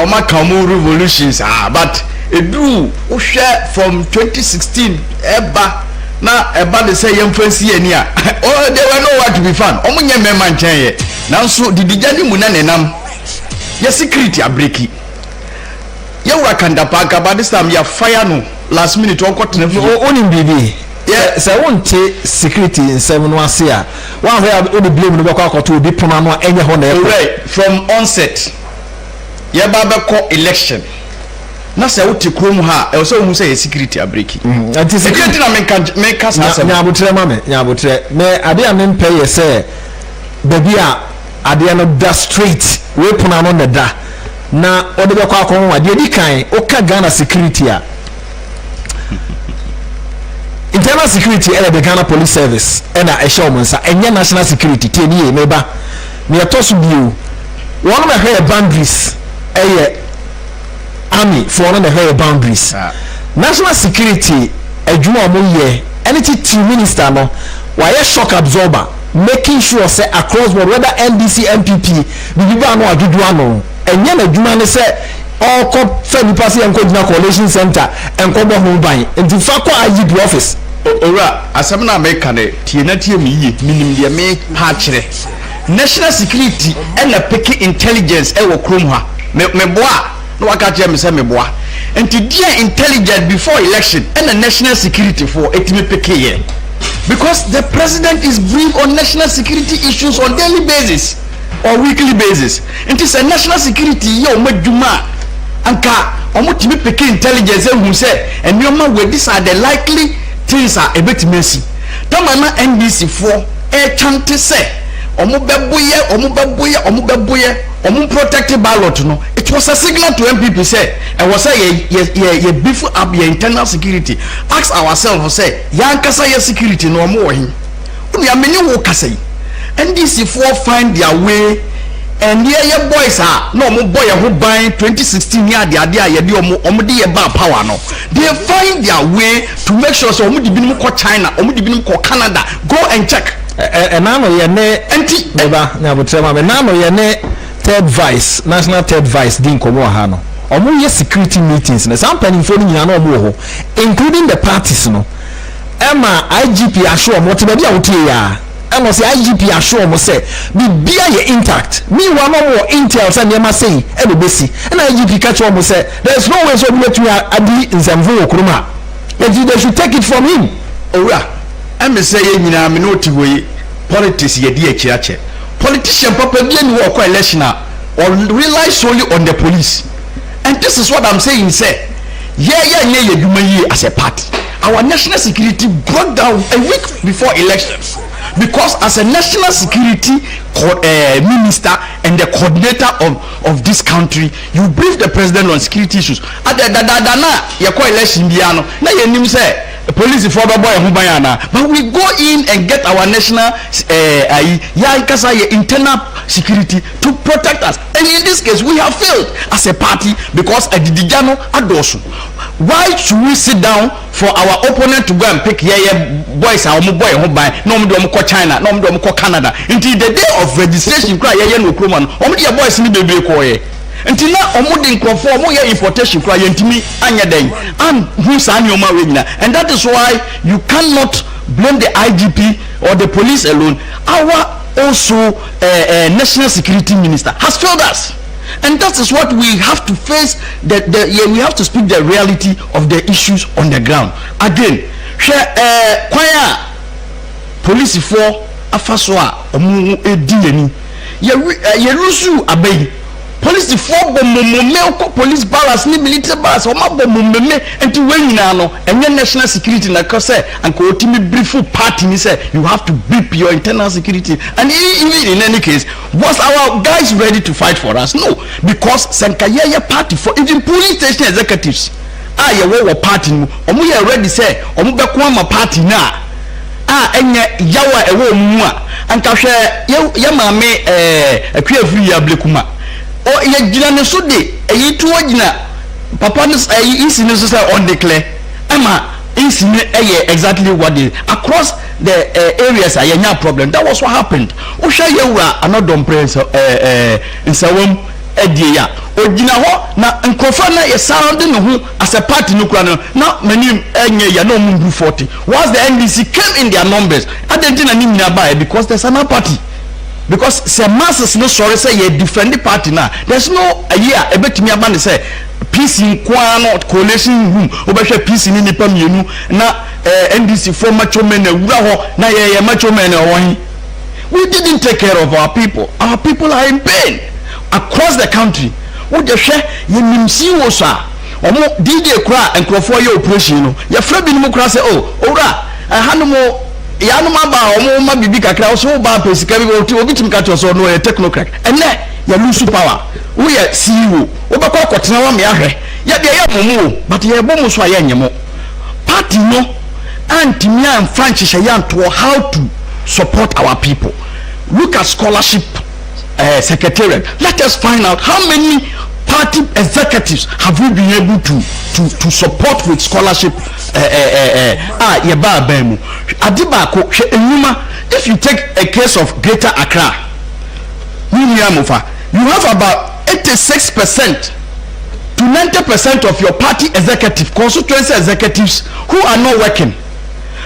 o ma kamu revolutions but edu wo hwe from 2016 eba na eba de say yemfansi ani a oh they were no what to be fan omunye memma nchen ye nanso didija ni muna nenam ye security abreki ye wura kanda paka but this time ya fire no last minute on got onim bibi yeah say wonte security in 7 no ase a one where only blame no be kwa akoto obi pona no enye ho na right from onset ye ba be ko election na say wote krom ha e so hu say security abreki anti security na me ka sa nyabotre ma me nyabotre me ade a me mpe ye say baby a ade no da straight we pona no da na ode be kwa akon ade di kan o ka Ghana security a internal security and the Ghana police service and a show monsa and national security tni meba me atosu biu one of the boundaries army for one of the boundaries national security adwuma mo ye anything minister no why shock absorber making sure say across board whether NDC MPP bibi anu adudu anu enye na adwuma ne say all co family party and coalition center and ko bo ho ban enti fa ko ayi the office ora asem na America ne tie na tie mi yi minim de me ha kire national security and a picky intelligence e wo krom ha me boa no waka che me say me boa enti dia intelligent before election and the national security for etime pekeye because the president is briefed on national security issues on daily basis or weekly basis enti say national security ye o madwuma anka omutime peke intelligence who say enioma we these are the likely things are ebetimesi tamana NDC for chante say omu beboye protected ballot no it was a signal to MPP say and was say ye beef up your internal security ask ourselves say yankasa your security no omu wo hin unu ya menye wo kasa yi NDC for find their way and ye boys are no omu boy who buy 2016 year the idea ye di omu di ye ba power no they find their way to make sure so omu di binim ko China omu di binim ko Canada go and check enano ye ne enti beba na botrema me nano ye ne third vice national third vice din komo ha no omo ye security meetings na some penifo ni nyina no omo ho including the parties no ema IGP assure mo te bia wotie ya eno say IGP assure mo say bibia ye intact me one more intel say nema say e be besi na IGP catch mo say there is no way so we to adi nzamvu okuruma they should take it from him owura eme say ye nyina me no ti we politics ye di akirache politician papa bi any work election or rely solely on the police and this is what I'm saying say ye duma yi as a party our national security broke down a week before elections because as a national security minister and the coordinator of this country you brief the president on security issues at the ye ko election bia no na ye nim say police for boy who bayana but we go in and get our national internal security to protect us and in this case we have failed as a party because adidijano adosu why should we sit down for our opponent to go and pick boys our boy who buy no me do ko China no me do ko Canada until the day of registration cry no kroman o boys ni bebe ko ye until now omudin crofo omo ye importation cry ntimi anya den and who san your man and that is why you cannot blame the IGP or the police alone. Our also national security minister has failed us, and that is what we have to face. We have to speak the reality of the issues on the ground. Again, choir police for afaswa omu ediyeni ye rusu abey police for bomomeme police barracks ni military barracks o ma bomomeme enti wenyina no enye national security na kase anko otimi brief party ni say you have to beep your internal security, and even in any case was our guys ready to fight for us? No, because sankayeye party for even police station executives ye wo party mu omo ye ready say omo be ko ama party na enye yawa ewo mu a anka hwe ye maame akuafiri ya blekuma o ye gina ne so de eyi to gina papa no isi ne so say on declare ama isi ne exactly what they across the areas ayanya problem. That was what happened. O hwa yewura anodom prince nsawom edie ya o gina ho na nkrofa na ye sound no ho as a party no kura no na mani enye ya no mundu 40 once the NDC came in their numbers adentina ni nyina ba because there's another party. Because some masses no sorry say you defend the party now. There's no a year a bit me about say peace in Kwano coalition room over peace in nipa mienu na NDC for macho men na ye macho men we didn't take care of our people. Our people are in pain across the country. Wo de hwe ye nimsi wo so a omo DJ kura enkrofo ye operation no ye fra bi no kura say oh owura hanumo ya no maba omo ma bibi kakra so ba pesika bi obi tim ka to so no technocrat ene ya lose power we ya CEO obekọ akotena wa me ahwe ya de ya momu but ya bomu so ya nyemo party no antimi am franchise ya nto how to support our people. Look at scholarship secretariat. Let us find out how many party executives have we been able to support with scholarship if you take a case of Greater Accra, you have about 86% to 90% of your party executive constituency executives who are not working,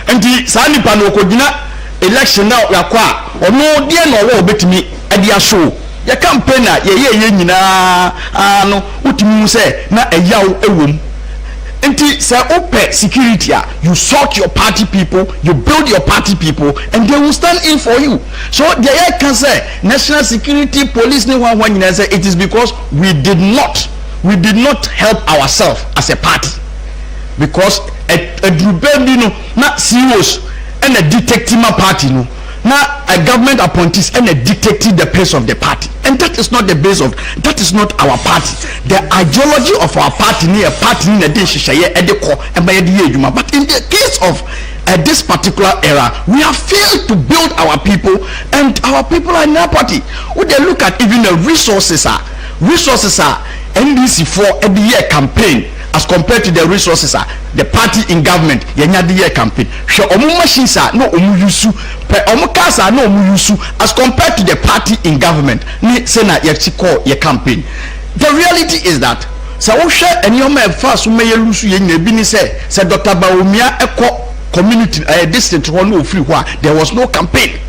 and the sani panokojina election now yakwa or no dear no betimi edia show your campaigner ye nyina no utimi say na eyaw ewom enti say open security you sort your party people, you build your party people, and they will stand in for you. So the air can say national security police ne one say it is because we did not help ourselves as a party, because a drubendi no na CEOs and a detective party no now a government appointees and a dictating the pace of the party, and that is not the base of, that is not our party. The ideology of our party near party in a dish and the core and by the ejuma. But in the case of this particular era, we have failed to build our people, and our people are in our party. When they look at even the resources are NDC for every year campaign as compared to the resources the party in government yenya the year campaign hwe omo machines no omo yusu pe omo cars no omo yusu as compared to the party in government ni say na ye call your campaign. The reality is that so wo hwe enioma efa so meye lusu yenya bi ni say Dr. Bawumia eko community district one no free where there was no campaign.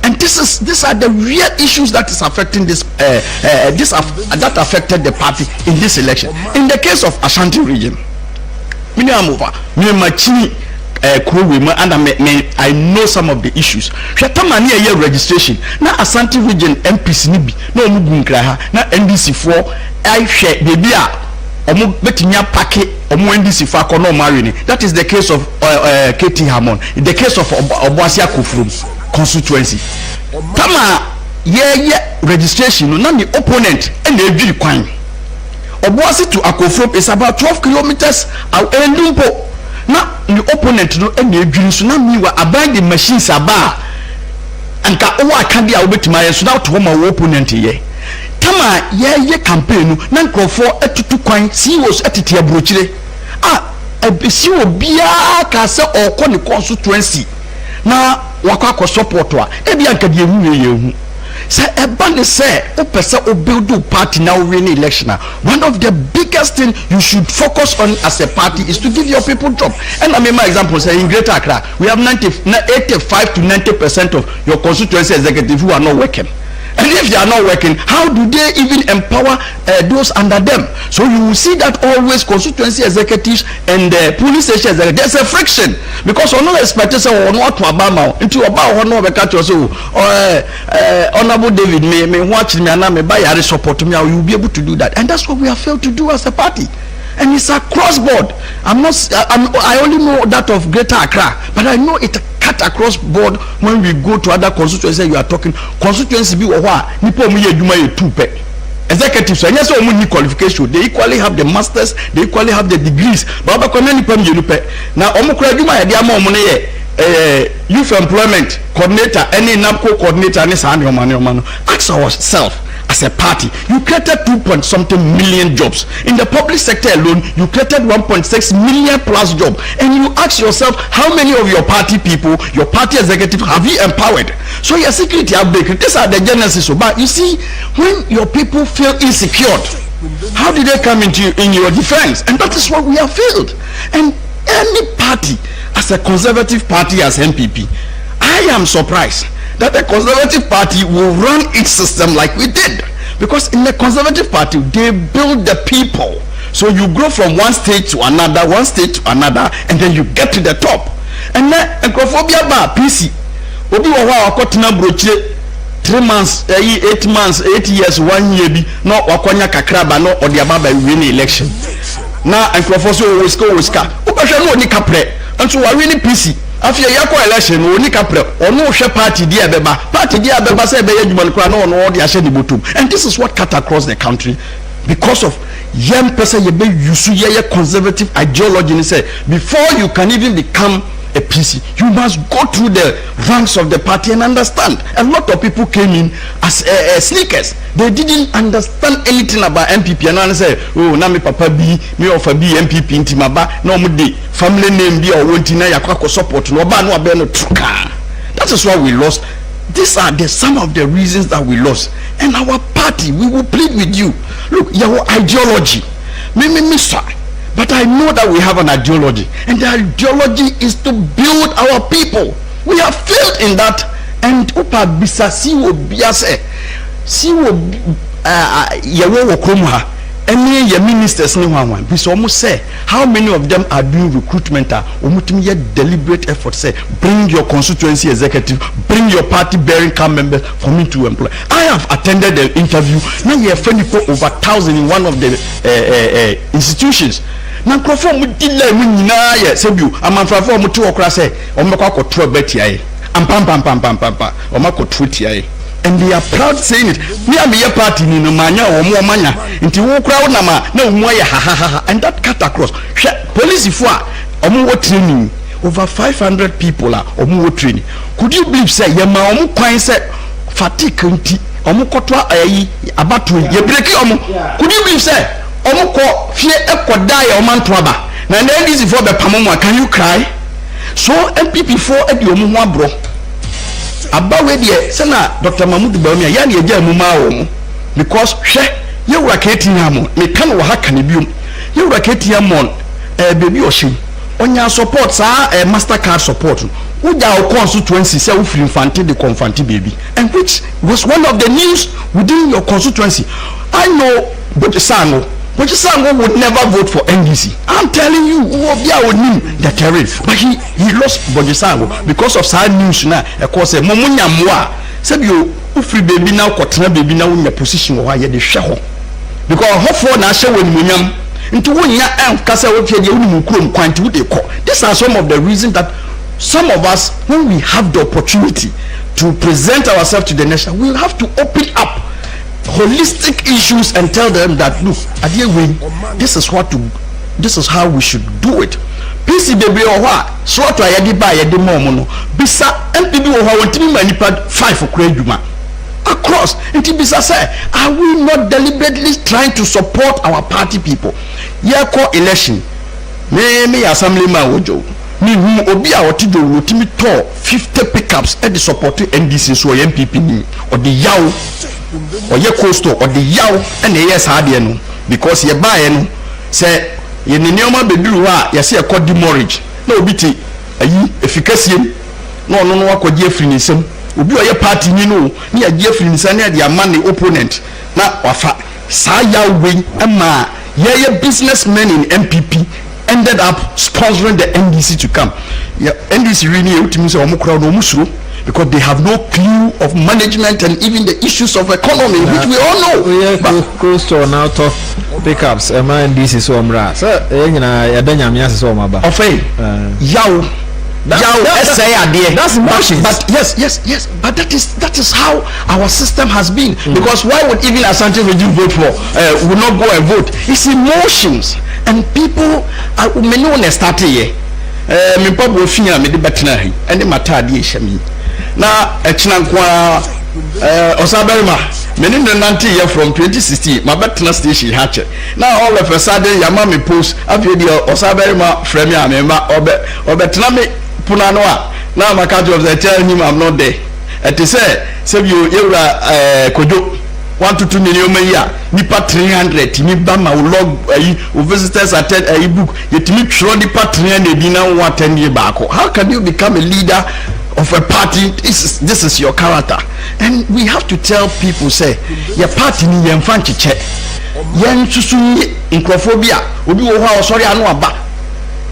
And these are the real issues that is affecting this that affected the party in this election. In the case of Ashanti region, and I know some of the issues. Registration now Ashanti region MPC nibi no na NDC4 I share baby omo betinya pake omo NDC for kono marine. That is the case of KT Hamon, in the case of Obuasi Akufrum constituency. Tama ye registration no the opponent and the view kwan. Obuasi to Akufrum is about 12 kilometers away. Now the opponent no and the view so now me wa abide the machines aba anka owa kandi a obetima so now to home opponent ye. Tama ye campaign na nkrofo etutu kwan CEOs etete abrochire ebisi obia ka se okọ ne constituency na wakọ support wa ebia nka de ehu ye say eba ne say o pese o build party now win election. One of the biggest thing you should focus on as a party is to give your people job. And I mean my example say in Greater Accra we have 85 to 90% of your constituency executive who are not working. And if they are not working, how do they even empower those under them? So you will see that always constituency executives and police station executives, there's a friction because on no expectation or not to Obama into about one over catch so Honorable David may watch me and may buy a support me, you will be able to do that. And that's what we have failed to do as a party. And it's across board. I only know that of Greater Accra, but I know it cut across board when we go to other constituencies. You are talking constituency be nipo mu ye dwuma ye tupe executives and yes omu ni qualification, they equally have the masters, they equally have the degrees, but ba nipo mu ye pe na omu kura dwuma ye dia ma omu ne ye youth employment coordinator any NAPCO coordinator ne sa no ask ourselves. As a party, you created 2.something million jobs. In the public sector alone, you created 1.6 million plus jobs. And you ask yourself, how many of your party people, your party executive, have you empowered? So your security update, these are the genesis. But you see, when your people feel insecure, how do they come into in your defense? And that is what we have failed. And any party, as a conservative party, as MPP, I am surprised that the Conservative Party will run its system like we did, because in the Conservative Party they build the people, so you grow from one stage to another, and then you get to the top. And then encophobia ba PC obi wo wa akotena brochire 3 months 8 months 8 years 1 year bi no wakonya kakraba no odi ababa win election na encophobia so wiska obehwe no oni kapre nso wa win PC afia yako election oni kapre ono hwe party dia beba say be yadwuma kra no ono de ahye ni botum. And this is what cut across the country because of young person you be use ye conservative ideology ni say before you can even become a PC you must go through the ranks of the party and understand. A lot of people came in as sneakers, they didn't understand anything about MPP and I say oh na me papa bi me offer bi MPP intimaba no mo dey family name bi or wonti na yakwa support no ba no abe no truka. That is why we lost. These are some of the reasons that we lost. And our party, we will plead with you, look, your ideology me sir. But I know that we have an ideology, and the ideology is to build our people. We have failed in that. And upa bisasi obiase see what yawo krom ha any your ministers ni one because almost say how many of them are doing recruitment omutumi ye deliberate effort say bring your constituency executive, bring your party bearing card members for me to employ. I have attended the interview now you have funny for over 1,000 in one of the institutions. Na nkrofo mu dile mu nyina ye sebiu amanfrafo mu to okra say omekwa akotro betia ampam omakotro tia and they are proud saying it. Me am your party ni no manya omo manya nti wo kra wo na ma na omo ye ha and that cut across police fo a omo wo training over 500 people are omo wo training. Could you believe say ye ma omo kwan say fatigue nti omo koto ayi abato ye break omo. Could you believe say omo ko fie ekoda ya omo ntoaba na ndc for be pamoma. Can you cry? So MPP for edi omo ho abro abawe de sana Dr. Mahmoud Bawumia ya na eja mu ma wo because hwe ye wura keti amo me kan wo haka ne biom ye wura keti amo baby oshim onya support sa Mastercard support uja o constituency say wo free infante de confante baby and which was one of the news within your constituency. I know Bojisango would never vote for NDC. I'm telling you, the terrain. But he lost Bojisango because of sad news now. Of course, Momunya Mwa said you free baby now, Kotana baby now in your position where you the show. Because hopefully now show when Munyam into 1 year and Casa these are some of the reasons that some of us, when we have the opportunity to present ourselves to the nation, we'll have to open up holistic issues and tell them that look, this is how we should do it. PC baby or what? So to ayadi ba ayadi momo bisa MPB or want to manipulate 5 okreduma across. It bisa say, are we not deliberately trying to support our party people? Yako election. Me assemblyman wojo. Me who obi a otido rotimi to 50 pickups at the support NDC so MPP ni or the yaw or ye coastal or the yaw and the yes hard no because ye buy no say ye neoma beduru a ye say e call demorage na obi ti ayi efficacy no akodi afiri nisem obi o ye party ni no ni agi afiri nisem na dia man the opponent na wafa sa yaw we ama ye businessmen in MPP ended up sponsoring the NDC to come. Yeah, NDC really because they have no clue of management and even the issues of economy, which we all know. Close to now talk pickups. NDC so amra. Sir, that's emotions. But yes. But that is how our system has been. Because why would even Asante Regime vote for? Would not go and vote. It's emotions, and people are many one start here. Me papa ofinya me de betena hi. Ene matade e hyame. Na echina kwa Osaberima me ni nante here from 2016. My betena station hatche. Now all of a sudden yama me post after the Osaberima frame ya me ma obetena me punanoa. Now my country of the tell him I'm not there. It is say you kojo 1 to 2 million a year. Nipa 300. Timi bama log visitors attend a book. Yetimi throw nipa 300 dina 110 year back. How can you become a leader of a party? This is your character, and we have to tell people say your party ni yemfanchi che. Yen susu incrophobia. Obi wo ha sorry anu aba.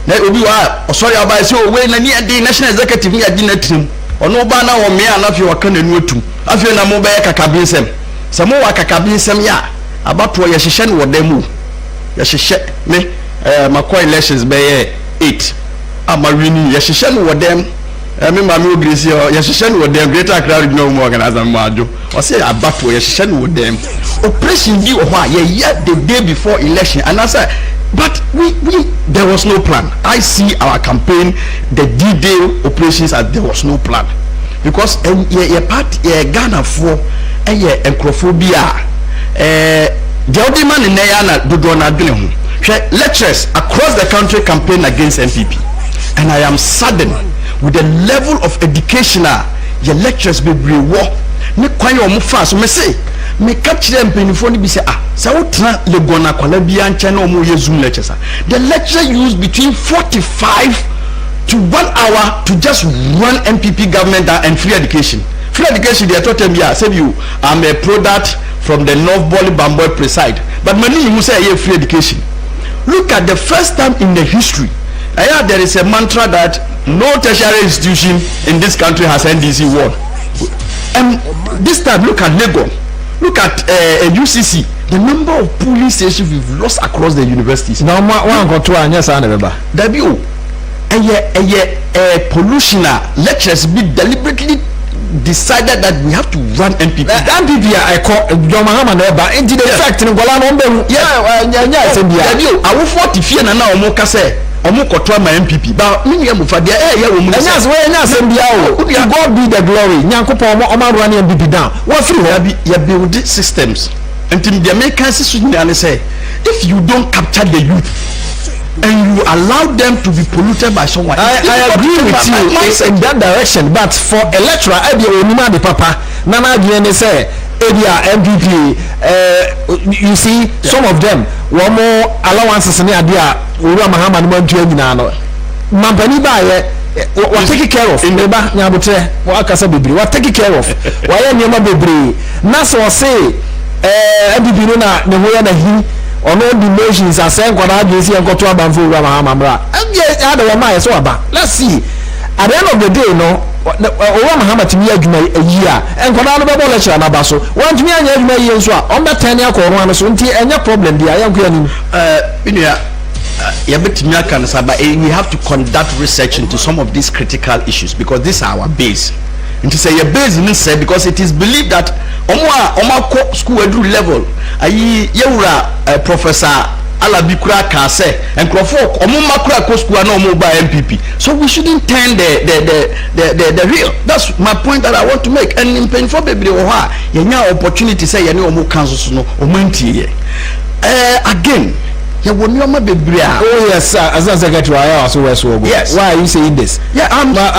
Na obi wa sorry aba say o we na ni the national executive ni adi na trim. Ono ba na wo me anafi wa kan anu atum. Afi na mo be kakabensem. Samo wa kakabensem ya abato ye hihye no wodam ye hihye me makoy elections be 8 amawini ye hihye no wodam me ma me ogresi ye hihye no wodam greater Accra regional mo organization mo ajo o say abato ye hihye no wodam operation bi o ho ye the day before election and I say but we there was no plan. I see our campaign the D-Day operations as there was no plan because ye party Ghana for encrophobia the other man in Nayana Dudona Dunham lectures across the country campaign against MPP, and I am saddened with the level of education your lectures be war me kwan o mo fa so me say me catch them penifo ni bi say say wotra legona kwala bia nche na o mo ye Zoom lectures the lecture used between 45 to 1 hour to just run MPP government and free education free education they taught them here say you I'm a product from the North Bali Bamboy preside but many you say yeah free education. Look at the first time in the history there is a mantra that no tertiary institution in this country has NDC won. And this time look at Lagos, look at UCC, the number of police stations we've lost across the universities. Now one got to answer remember W pollution lectures be deliberately decided that we have to run MPP. MPP I call John Mahama never into the fact in Gola number. Yeah, I will 40 feet and now more say omo kotwa ma MPP ba me yam fa de ya wo mu say enya asem bia o God be the glory nyankopon omo run MPP down what free ya build systems until the Americans say if you don't capture the youth and you allow them to be polluted by someone. I agree with you in that direction, but for a lecturer I be onima the papa nana again say area MPP you see some of them one more allowances in idea Ura Mahama no mantu nyina no mampani ba ye what take care of neba nyabotre wa akasa bebre what take care of wa ye nyema bebre na so say MPP no na ne ho ya na hi ono the nations are saying kwada adwesi enkoto abanfo Ura Mahama bra ada wa ma ye so aba let's see at the end of the day no Ura Mahama timi adwuma ayia enkoda no bebo lecture na ba so wan timi anya adwuma yi nso a on be tan ya ko ro an so nti enya problem dia ya nko ani we have to conduct research into some of these critical issues because these are our base. And to say your base means say because it is believed that omo school edu level ayi yewura professor Alabikura can say and Crawford Omumakura Koskua no mobile MPP. So we shouldn't turn the real. That's my point that I want to make. And in pain for baby oha, yenya opportunity say yani omu council no omanti again. Oh yes, sir. As a secretary, I also wear so. Yes. Why are you saying this? Yeah, I'm a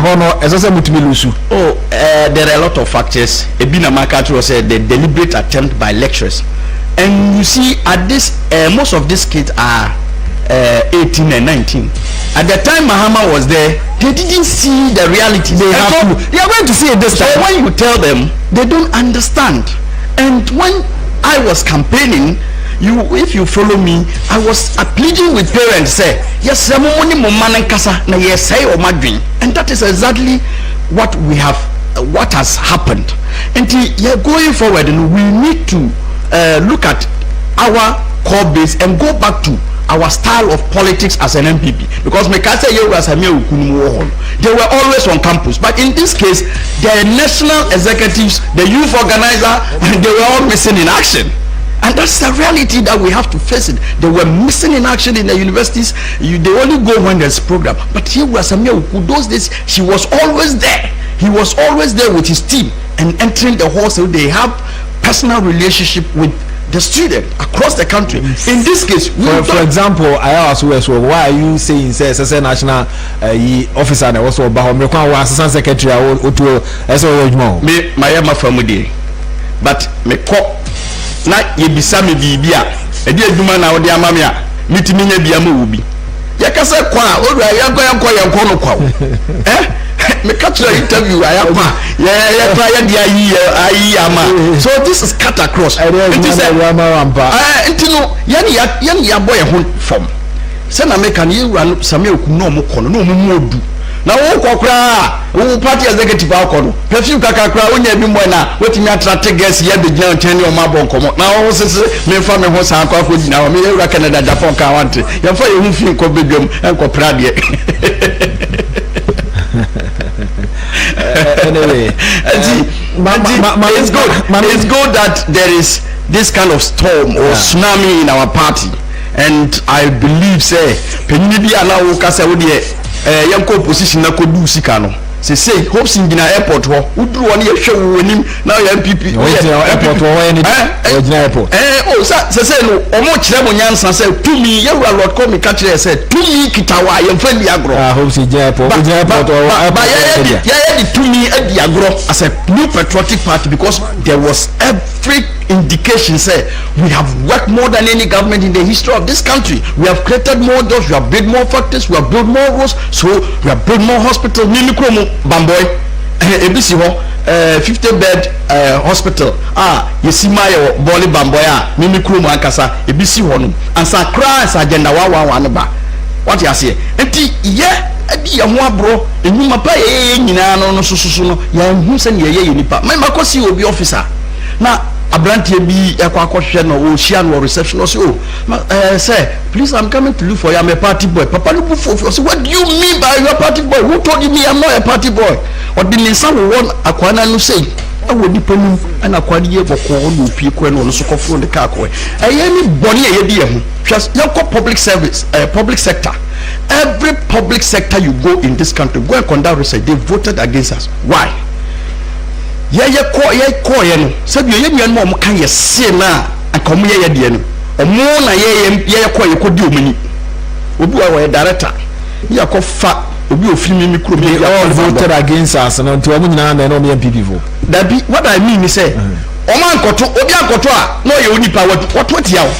honor as a mutilusu. Oh, there are a lot of factors. Ebina Makati was said the deliberate attempt by lecturers. And you see, at this, most of these kids are 18 and 19. At the time Mahama was there, they didn't see the reality. They are going to see it this time. So when you tell them, they don't understand. And when I was campaigning, if you follow me, I was pleading with parents. Say yes, and that is exactly what we have, what has happened. And going forward, and we need to look at our core base and go back to our style of politics as an MPP, because they were always on campus, but in this case the national executives, the youth organizer, they were all missing in action. And that's the reality that we have to face it. They were missing in action in the universities. They only go when there's program. But here was Samia Uku. Those days, she was always there. He was always there with his team and entering the hall. So they have personal relationship with the student across the country. In this case, for example, I asked why are you saying say as a national officer and also assistant secretary me my family, but me na yebisa me bibia edi adwuma na odi ama me a mitimi nya bia ma obi yakasa kwa odwa yankɔ no kwa me catch the interview ayakwa ya try ya dia yi ama. So this is cut across it is no yani ya boy ho form say na make an you run Samuel ku no mo kono no mo odu na wo kokra wo party executive akono perfume kakakra onya bi mo na wetimi attract guests here be gina tani o ma bon komo na wo sese me fa me ho san kwa gina me ewura Canada Japan ka want ya fa ye hu fi ko bedwam enko prade anyway it's good that there is this kind of storm or tsunami in our party, and I believe say penini bi ala wo kasa wo de yanko position na kodu sika no say hopes in Gina airport ho uduru woni ye hwe wo nim na ya MPP airport ho ni airport say no omo kire mo nyansa say to me ye wura lord call me catch say to me kitawa ye mfa ndi agro hopes in airport but yeah the to me adi agro as a new patriotic party, because there was every indication say we have worked more than any government in the history of this country. We have created more jobs, we have built more factories, we have built more roads, so we have built more hospitals, Bamboy. ebisi ho 50 bed hospital yesi mayo boli bamboya mimi krum ankasa ebisi ho no ansa crisis agenda 111 ba what you say enti ye adi ye ho abro enuma pa ye nyina no sususu no ya hu se ne ye nipa makosi obi officer na abrantie bi akwa no o share no reception o say sir please I'm coming to look for you. I'm a party boy. Papa look for you. So what do you mean by you a party boy? Who told you me I'm not a party boy? Or the nisa will want akwana no say I will depend and akwani ye for no people and also from the car coy. Anybody a year just you public service public sector. Every public sector you go in this country, go and conduct research, they voted against us. Why? Ye call no said you more can you say na and come here no omo na ye call you could do many obi wa director ya ko fa obi ofiri mi kuro me all voted against us and until omo nyina na no me MPP vote that be what I mean is say omo ankoto obi ankoto no ye oni pa what yawo.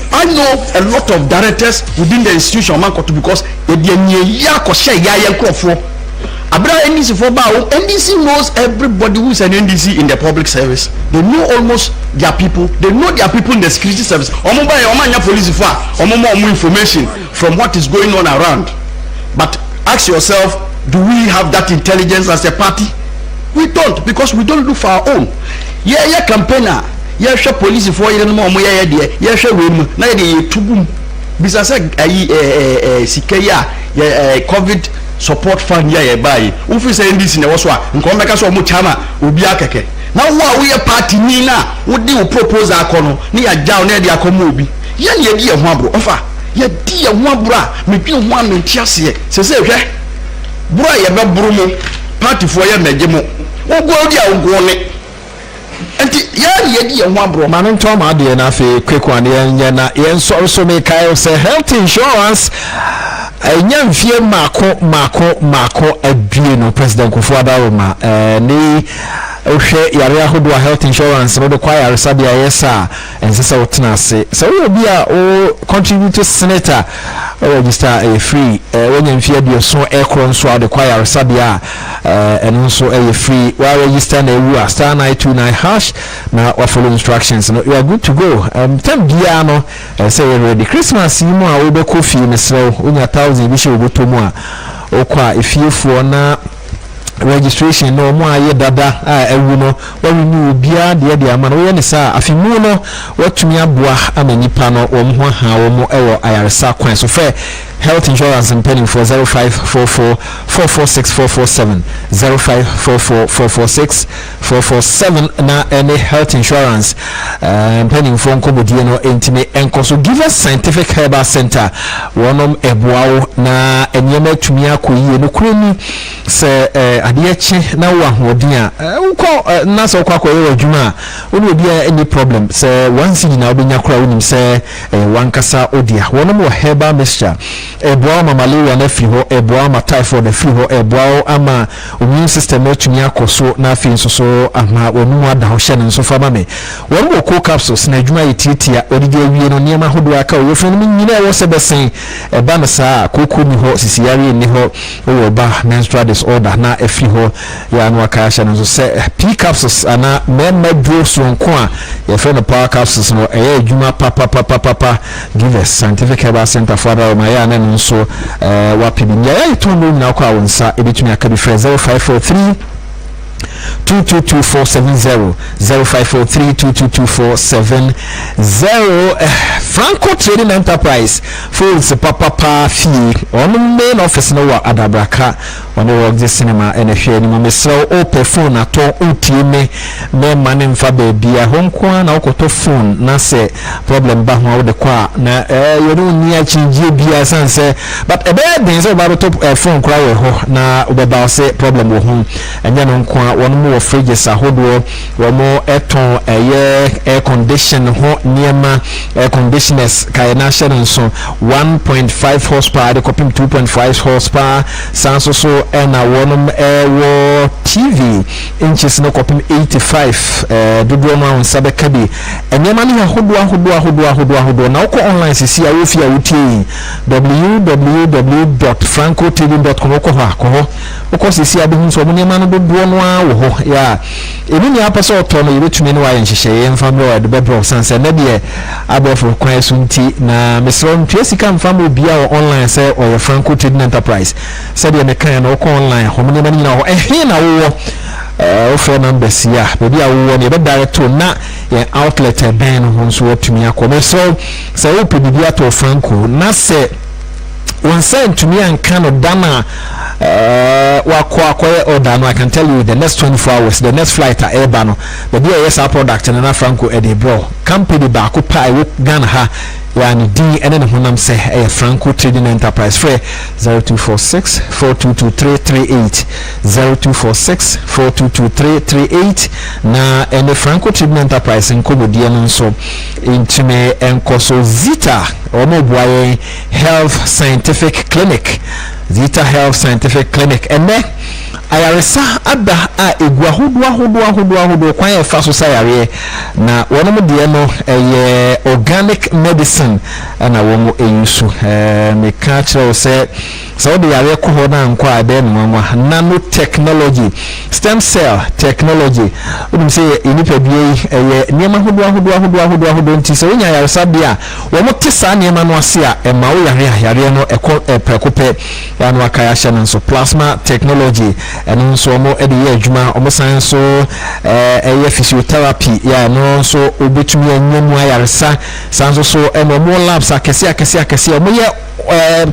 I know a lot of directors within the institution omo ankoto because e de nye ya ko share ya ye nkrofo Abra NDC for Bao, NDC knows everybody who is an NDC in the public service. They know almost their people. They know their people in the security service. Police information from what is going on around. But ask yourself, do we have that intelligence as a party? We don't, because we don't look for our own. Yeah, campaigner. Yeah, police for you know more. Yeah, room. Now they tubum. Because COVID. Support fund ya buy ufi say ndisi na woso a nko meka so mo chama obi akeke na wo we party ni na wo di propose akono ni ya jaw na de akomo obi ye na ye di ho abro ofa ye di ye ho abro a me twi ho amenti ase se hwe bro ye be bro mo party fo ye meje mo wo go di a wo ne enti ye di ye ho abro ma no nto ma de na afi kwekwa ne ye na ye nso so me kai say health insurance nyamfie mako adue no president Kufuor ma ni ohwe yare ahodo health insurance no de kwa yare sabia yesa ensesa wotena ase so we bi a o contribute to senator register a free nyamfie bi so ekro nso de kwa yare sabia eno nso free wa register na ewu star 929 hash na wa follow instructions no you are good to go tem bia no say we ready Christmas yi mu a we be coffee mesrew onya 1000 bi she obotomu a okwa efiefuo na registration no mo aye dada ewu no wa renew bia de ama no ye ne sa afimu no watumi aboa amanipa no wo ho ha wo mo ewo ayaresa kwan so fe health insurance and pending for 0544446447 0544446447 na any health insurance pending for nkomodie no entime enkoso give us scientific herbal center wonom eboawo na enyema tumi akoyie no kurani se adeeche na wo ahodin a unko na so kwakọ ye adwuma oni obi any problem se once na obenya kura wonim se wankasa odia wonom wo herbal mixture eboa ma malaria na free ho eboa ma typhoid na free ho eboa ama immune system atumi akoso na afi nso ama wonu ada ho hye nso fa ma me wonom wo cold capsules na adwuma yetitia odide awie no niam ahodo aka wo fun nyina wo se besen eba na saa koko ni ho sisiyare ni ho wo ba menstrual disorder na free ho ya no aka hye nso se p capsules ana memma drugs wonko a ye fe no power capsules no adwuma papa give us scientific herbal center for our my ya na nso wapimi ya itono na kwa wonsa ebetumi aka bi 0543 222470 0543222470 Franco Trading Enterprise Foods papa fee on main office no wa adabraka on work the cinema and a share ni momesro open phone ato utime me mane mfa baby a honko na okoto phone na se problem ba ho de kwa na you don't need change bia sanse but ebe den so ba top phone kra we ho na obeba se problem wo ho enya no nko won mo fridges ahodo wo mo eton air condition ho niema air conditioners kai na share nso 1.5 horsepower de kopim 2.5 horsepower sanso so na wonum wo TV inches no kopim 85 dodo no an sabe kabi enyema ne ahodo na uko online sisi a wofi a wutie www.francotv.com uko sisi a bi so mo nyema no dodo no a wo ho ya enu ni apaso oto no yebetumi ne wa yenhyehyɛ yemfa me wa de bebro sanse na de abofo kwan sunti na mesro ntwesika mfa mo bia online say or Franco Trading Enterprise said the kind of online home na nyina ho na wo offer numbers ya baby awo ne be direct na outlet ben ho nso atumi akome so say open bia to Franco na say one sent to me and kind of dana order no I can tell you the next 24 hours the next flight at Airbano the yes our product and na Franco Eddie bro company ba ko pa Ghana ha yani D and then honam say Franco Trading Enterprise free 0246 422338 0246 422338 na and Franco Trading Enterprise in Kobodie no so intime enkoso Zita omo boye health scientific clinic Zita Health Scientific Clinic and then ayaresa ada a egwa hodo kwan e fa so sayare na wono de no organic medicine na womo eyusu me ka kire se so de yare ko ho na nko ade no nanotechnology stem cell technology udum se inipa bie niema hodo nti se wonya yaresa bia womo tesa niema no ase a ma wo yare no prekope ya no akaya hye so plasma technology and so mo ede adwuma omo san so physiotherapy ya no so obetumi anyemu ayaresa san so mo labs akese omo ye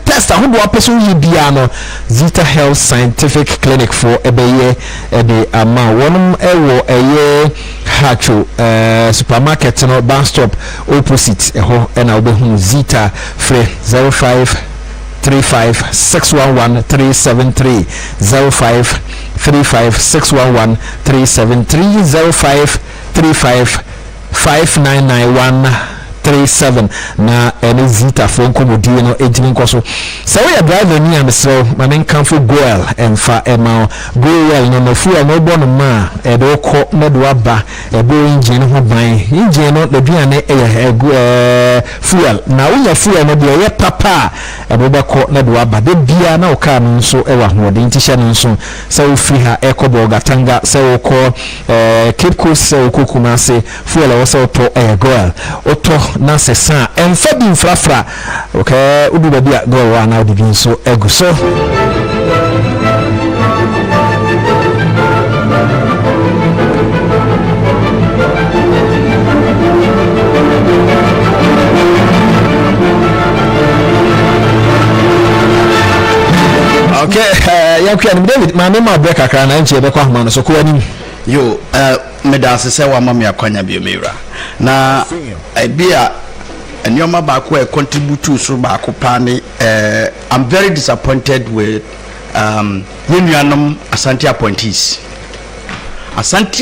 test ahodo apeso yi bia no Zita Health Scientific Clinic for ebeye ede ama wonum ewo hacho supermarket no bus stop opposite eho na obehu Zita free 0535611373 0535611373 0535599137 na ene Zita phone komodi no ejini nkoso so we driver ni amsro manen kanfo goel emfa ema goel no fu no bono ma e do ko na do aba e bo engine ho ban engine no de duane fuel na unya fuel no de ye papa e bo bako na do aba de bia na o ka no nso e wa ho de ntisha no nso so free ha e ko bo gatanga so ko Cape Coast so ko Kumasi fuel o so to goel o to na sesa emfa bi mfrafra okay udu ba bia go wa na udu nso egu so okay yakwa ni David ma me ma break akra na nche be kwa homa no so ko ani yo medase se wa mama akwanya bi omira na bia enyoma ba ko e contribute so ba ko pani I'm very disappointed with yenuanom Asante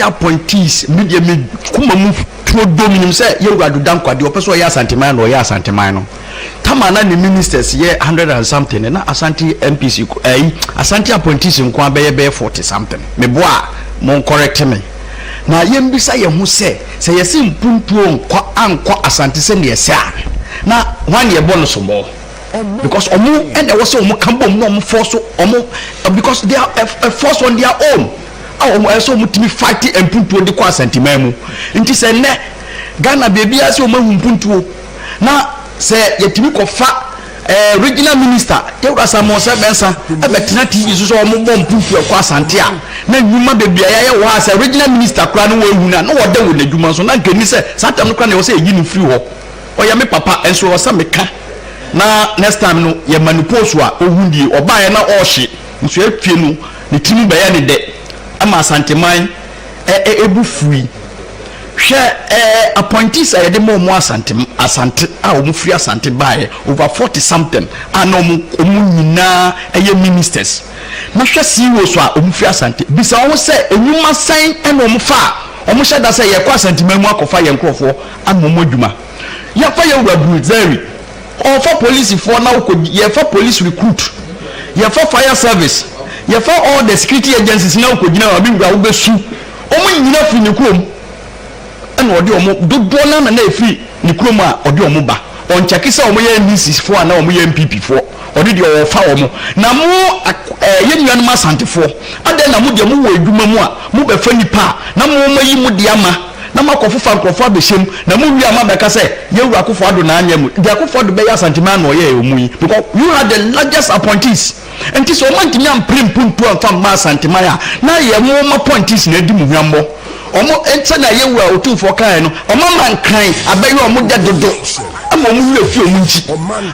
appointees media me kuma mu to dominim se yewradu dankwade opeso ya Asante man no ya Asante man no tamana ni ministers ye 100 and something na Asante MPC Asante appointees nko abeye 40 something me boa mon correct me na yembisa ye hu se yesi mpuntuo nkwa Asante se ne yesa na wan ye bonus mo because omo and there was omo kambo no force omo because they are a force on their own omo eso mutimi fight mpuntuo de kwa Asante mamu nti se ne Ghana baby ase omo mpuntuo na se yetimi ko fa regional minister Tewra Samosa Bensa ebetina TV so omo mpuntuo kwa Asante a na nyuma baby ya wo ase regional minister kra no wehu na no wode wo nadwuma so na nkani se satam no kra na wo se yi ni free ho oya me papa enso wo sa meka na next time no ye manipose a ohundie obaye na ohye nso atwie no ne timi be ya ne de ama Asante man ebu free hwe appointees ayede mo Asante a omu free Asante bae over 40 something and omu nyina ministers na hwe CEO so a omu free Asante bisa wo se enyuma san ena omu fa omu hye da se ye kwa Asante mamu akofa ye nkrofo amomo dwuma ya fa ye Brazil or for police for now ye for police recruit ye for fire service you found all the security agencies now could know being Gaubesu. Only enough in the chrome. And Odiomo do Bonam and they free Nikroma or Diomuba. On Chakisa Omoya Mrs. 4 and Omoya MPP 4. Or did your foul now more young mass anti 4. And then Amudia Mumua, Mube Funny Pa, Namu Mudiama. Na makofu fa nkrofo abehim na mu wi amabeka say ye wura akofo ado na anyam de akofo do be ya santima na oye omui because you are the largest appointees and this one timi am primpuntu am ma santima ya na ye mo ma appointees na edi mu hwambo omo ente na ye wura otufo kan no omo man kan abayi omo de dodo ama omo wi afi omu nchi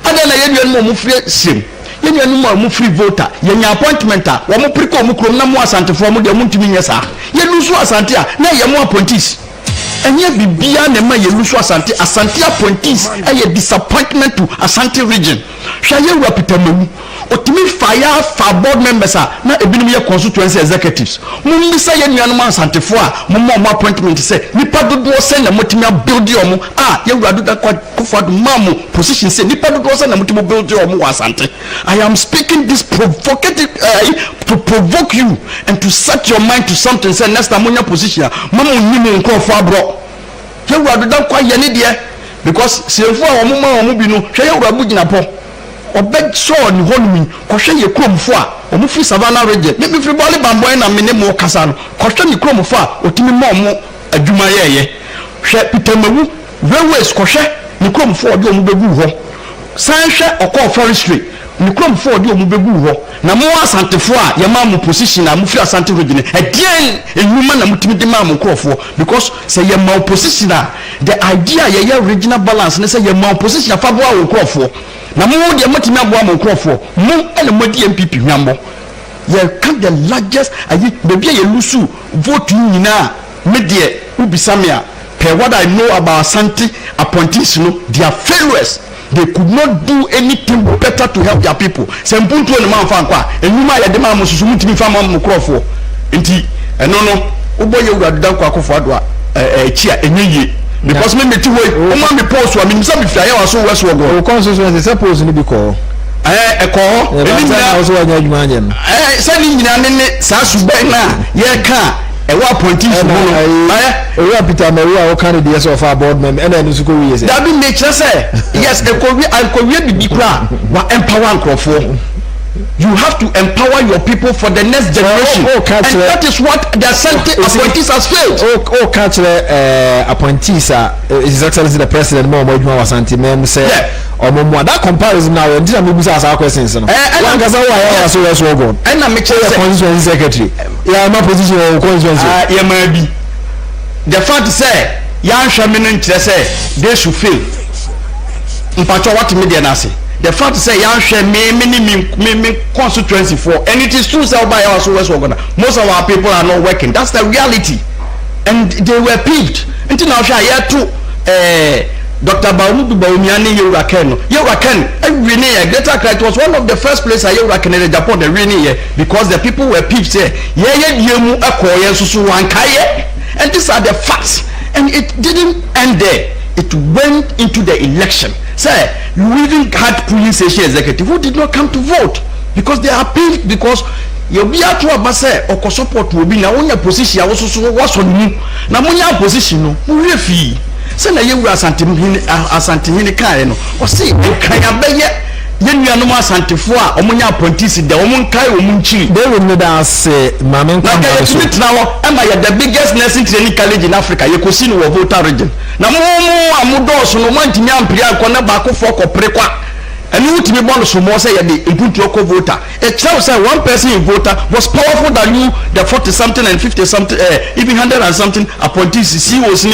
ada na ye nua no omo fie sim ye nua no mo free voter ye nya appointment a wo mo priko omo krom na mo asantefo mo de mo ntimi nyesa ye lusu asante a na ye mo appointees enye bibia na ma ye lusu asante appointees a disappointment to Asante region hwa ye wura pitamawu otimi fire for board members na ebinum ye constituency executives mumbi say ye nuanom asantefo a mo appointment say nipa dodo say na motimi build omo ye wura do kofado mamu position say nipa dodo say na motimi build omo asante. I am speaking this provocative to provoke you and to set your mind to something say next time onya position mamu nyimi nkofo abro ye wura do kwa ye ne de because sefo a omo bi no hwe ye wura bugina po obed saw ni honumi kohwe ye kromfo a omufi savannah region me free ball bamboy na me ne mo kasa no kohwe ni kromfo a otimi mo adwuma yeye hwe pitamawu railways kohwe ni kromfo odi omu begu ho san hwe okọ forestry ni kromfo odi omu begu ho na mo asantefo a ye ma mo position na mo fi Asante region edien enwuma na mutimi de ma mo krofo because say ye ma position a the idea ye regional balance ne say ye ma position afabo a wo krofo na mo de motimi abo am krofo mo ele modi MPP hwambo ye can the largest ayi bebi ye lusu vote nyina me de ubisamia per what I know about Asante appointees no they are failures. They could not do anything better to help their people. Sempuntu ne man fa kwa enuma ye de ma mo susu mutimi fa ma mo krofo enti eno no uboye wura dan kwa akofo ado a chia enye because me meti hoy o ma me post wa me say me fia ya so west wogo o constituency suppose ni bi ko eko eni na so wanya adwuma anyam say ni nyina ne sa sube na ye ka ewa appointees mo ewa Peter Meru a candidate of our board member and then go we say that be nature say yes ekowie bibi kura wa empower nkrofo. You have to empower your people for the next generation. And that is what the Asante appointees has failed. Catch appointees His Excellency the President more Asante mem say that comparison now and didn't maybe ask our questions. And I'm constituency secretary. Yeah, my position or constituency. Yeah, maybe. The fact say young shaman say they should fail. Mpacho what media nasi. The fact say young share me constituency for and it is true say by our West Wagona. Most of our people are not working. That's the reality. And they were peeved. Until now share here too Dr. Baumudu Baumiani Yuraken. Yuraken every year Greater Accra, it was one of the first places I Yuraken in Japan the rainy year because the people were peeved say yemu akoye susu wankaye. And these are the facts. And it didn't end there. It went into the election. Say, you even had polling station executive who did not come to vote because they are peeved because you be at to say or support will be now on your position. I was on you. Now, when your position, no, who refi. Say, na you were Asante Kano or see, can I be yen you no Asante Foa, Omunya appointees, the Omunkai Omunchi. They will not say, Mamma. Now, am I the biggest nursing training college in Africa? You could see no voter region. Now, Amudo, so no one to Yampia, Kona Bako Foko Prequa. And you to be born so more say the input local voter. It tells say one person in voter was powerful than you, the 40 something and 50 something, even 100 and something appointees. See was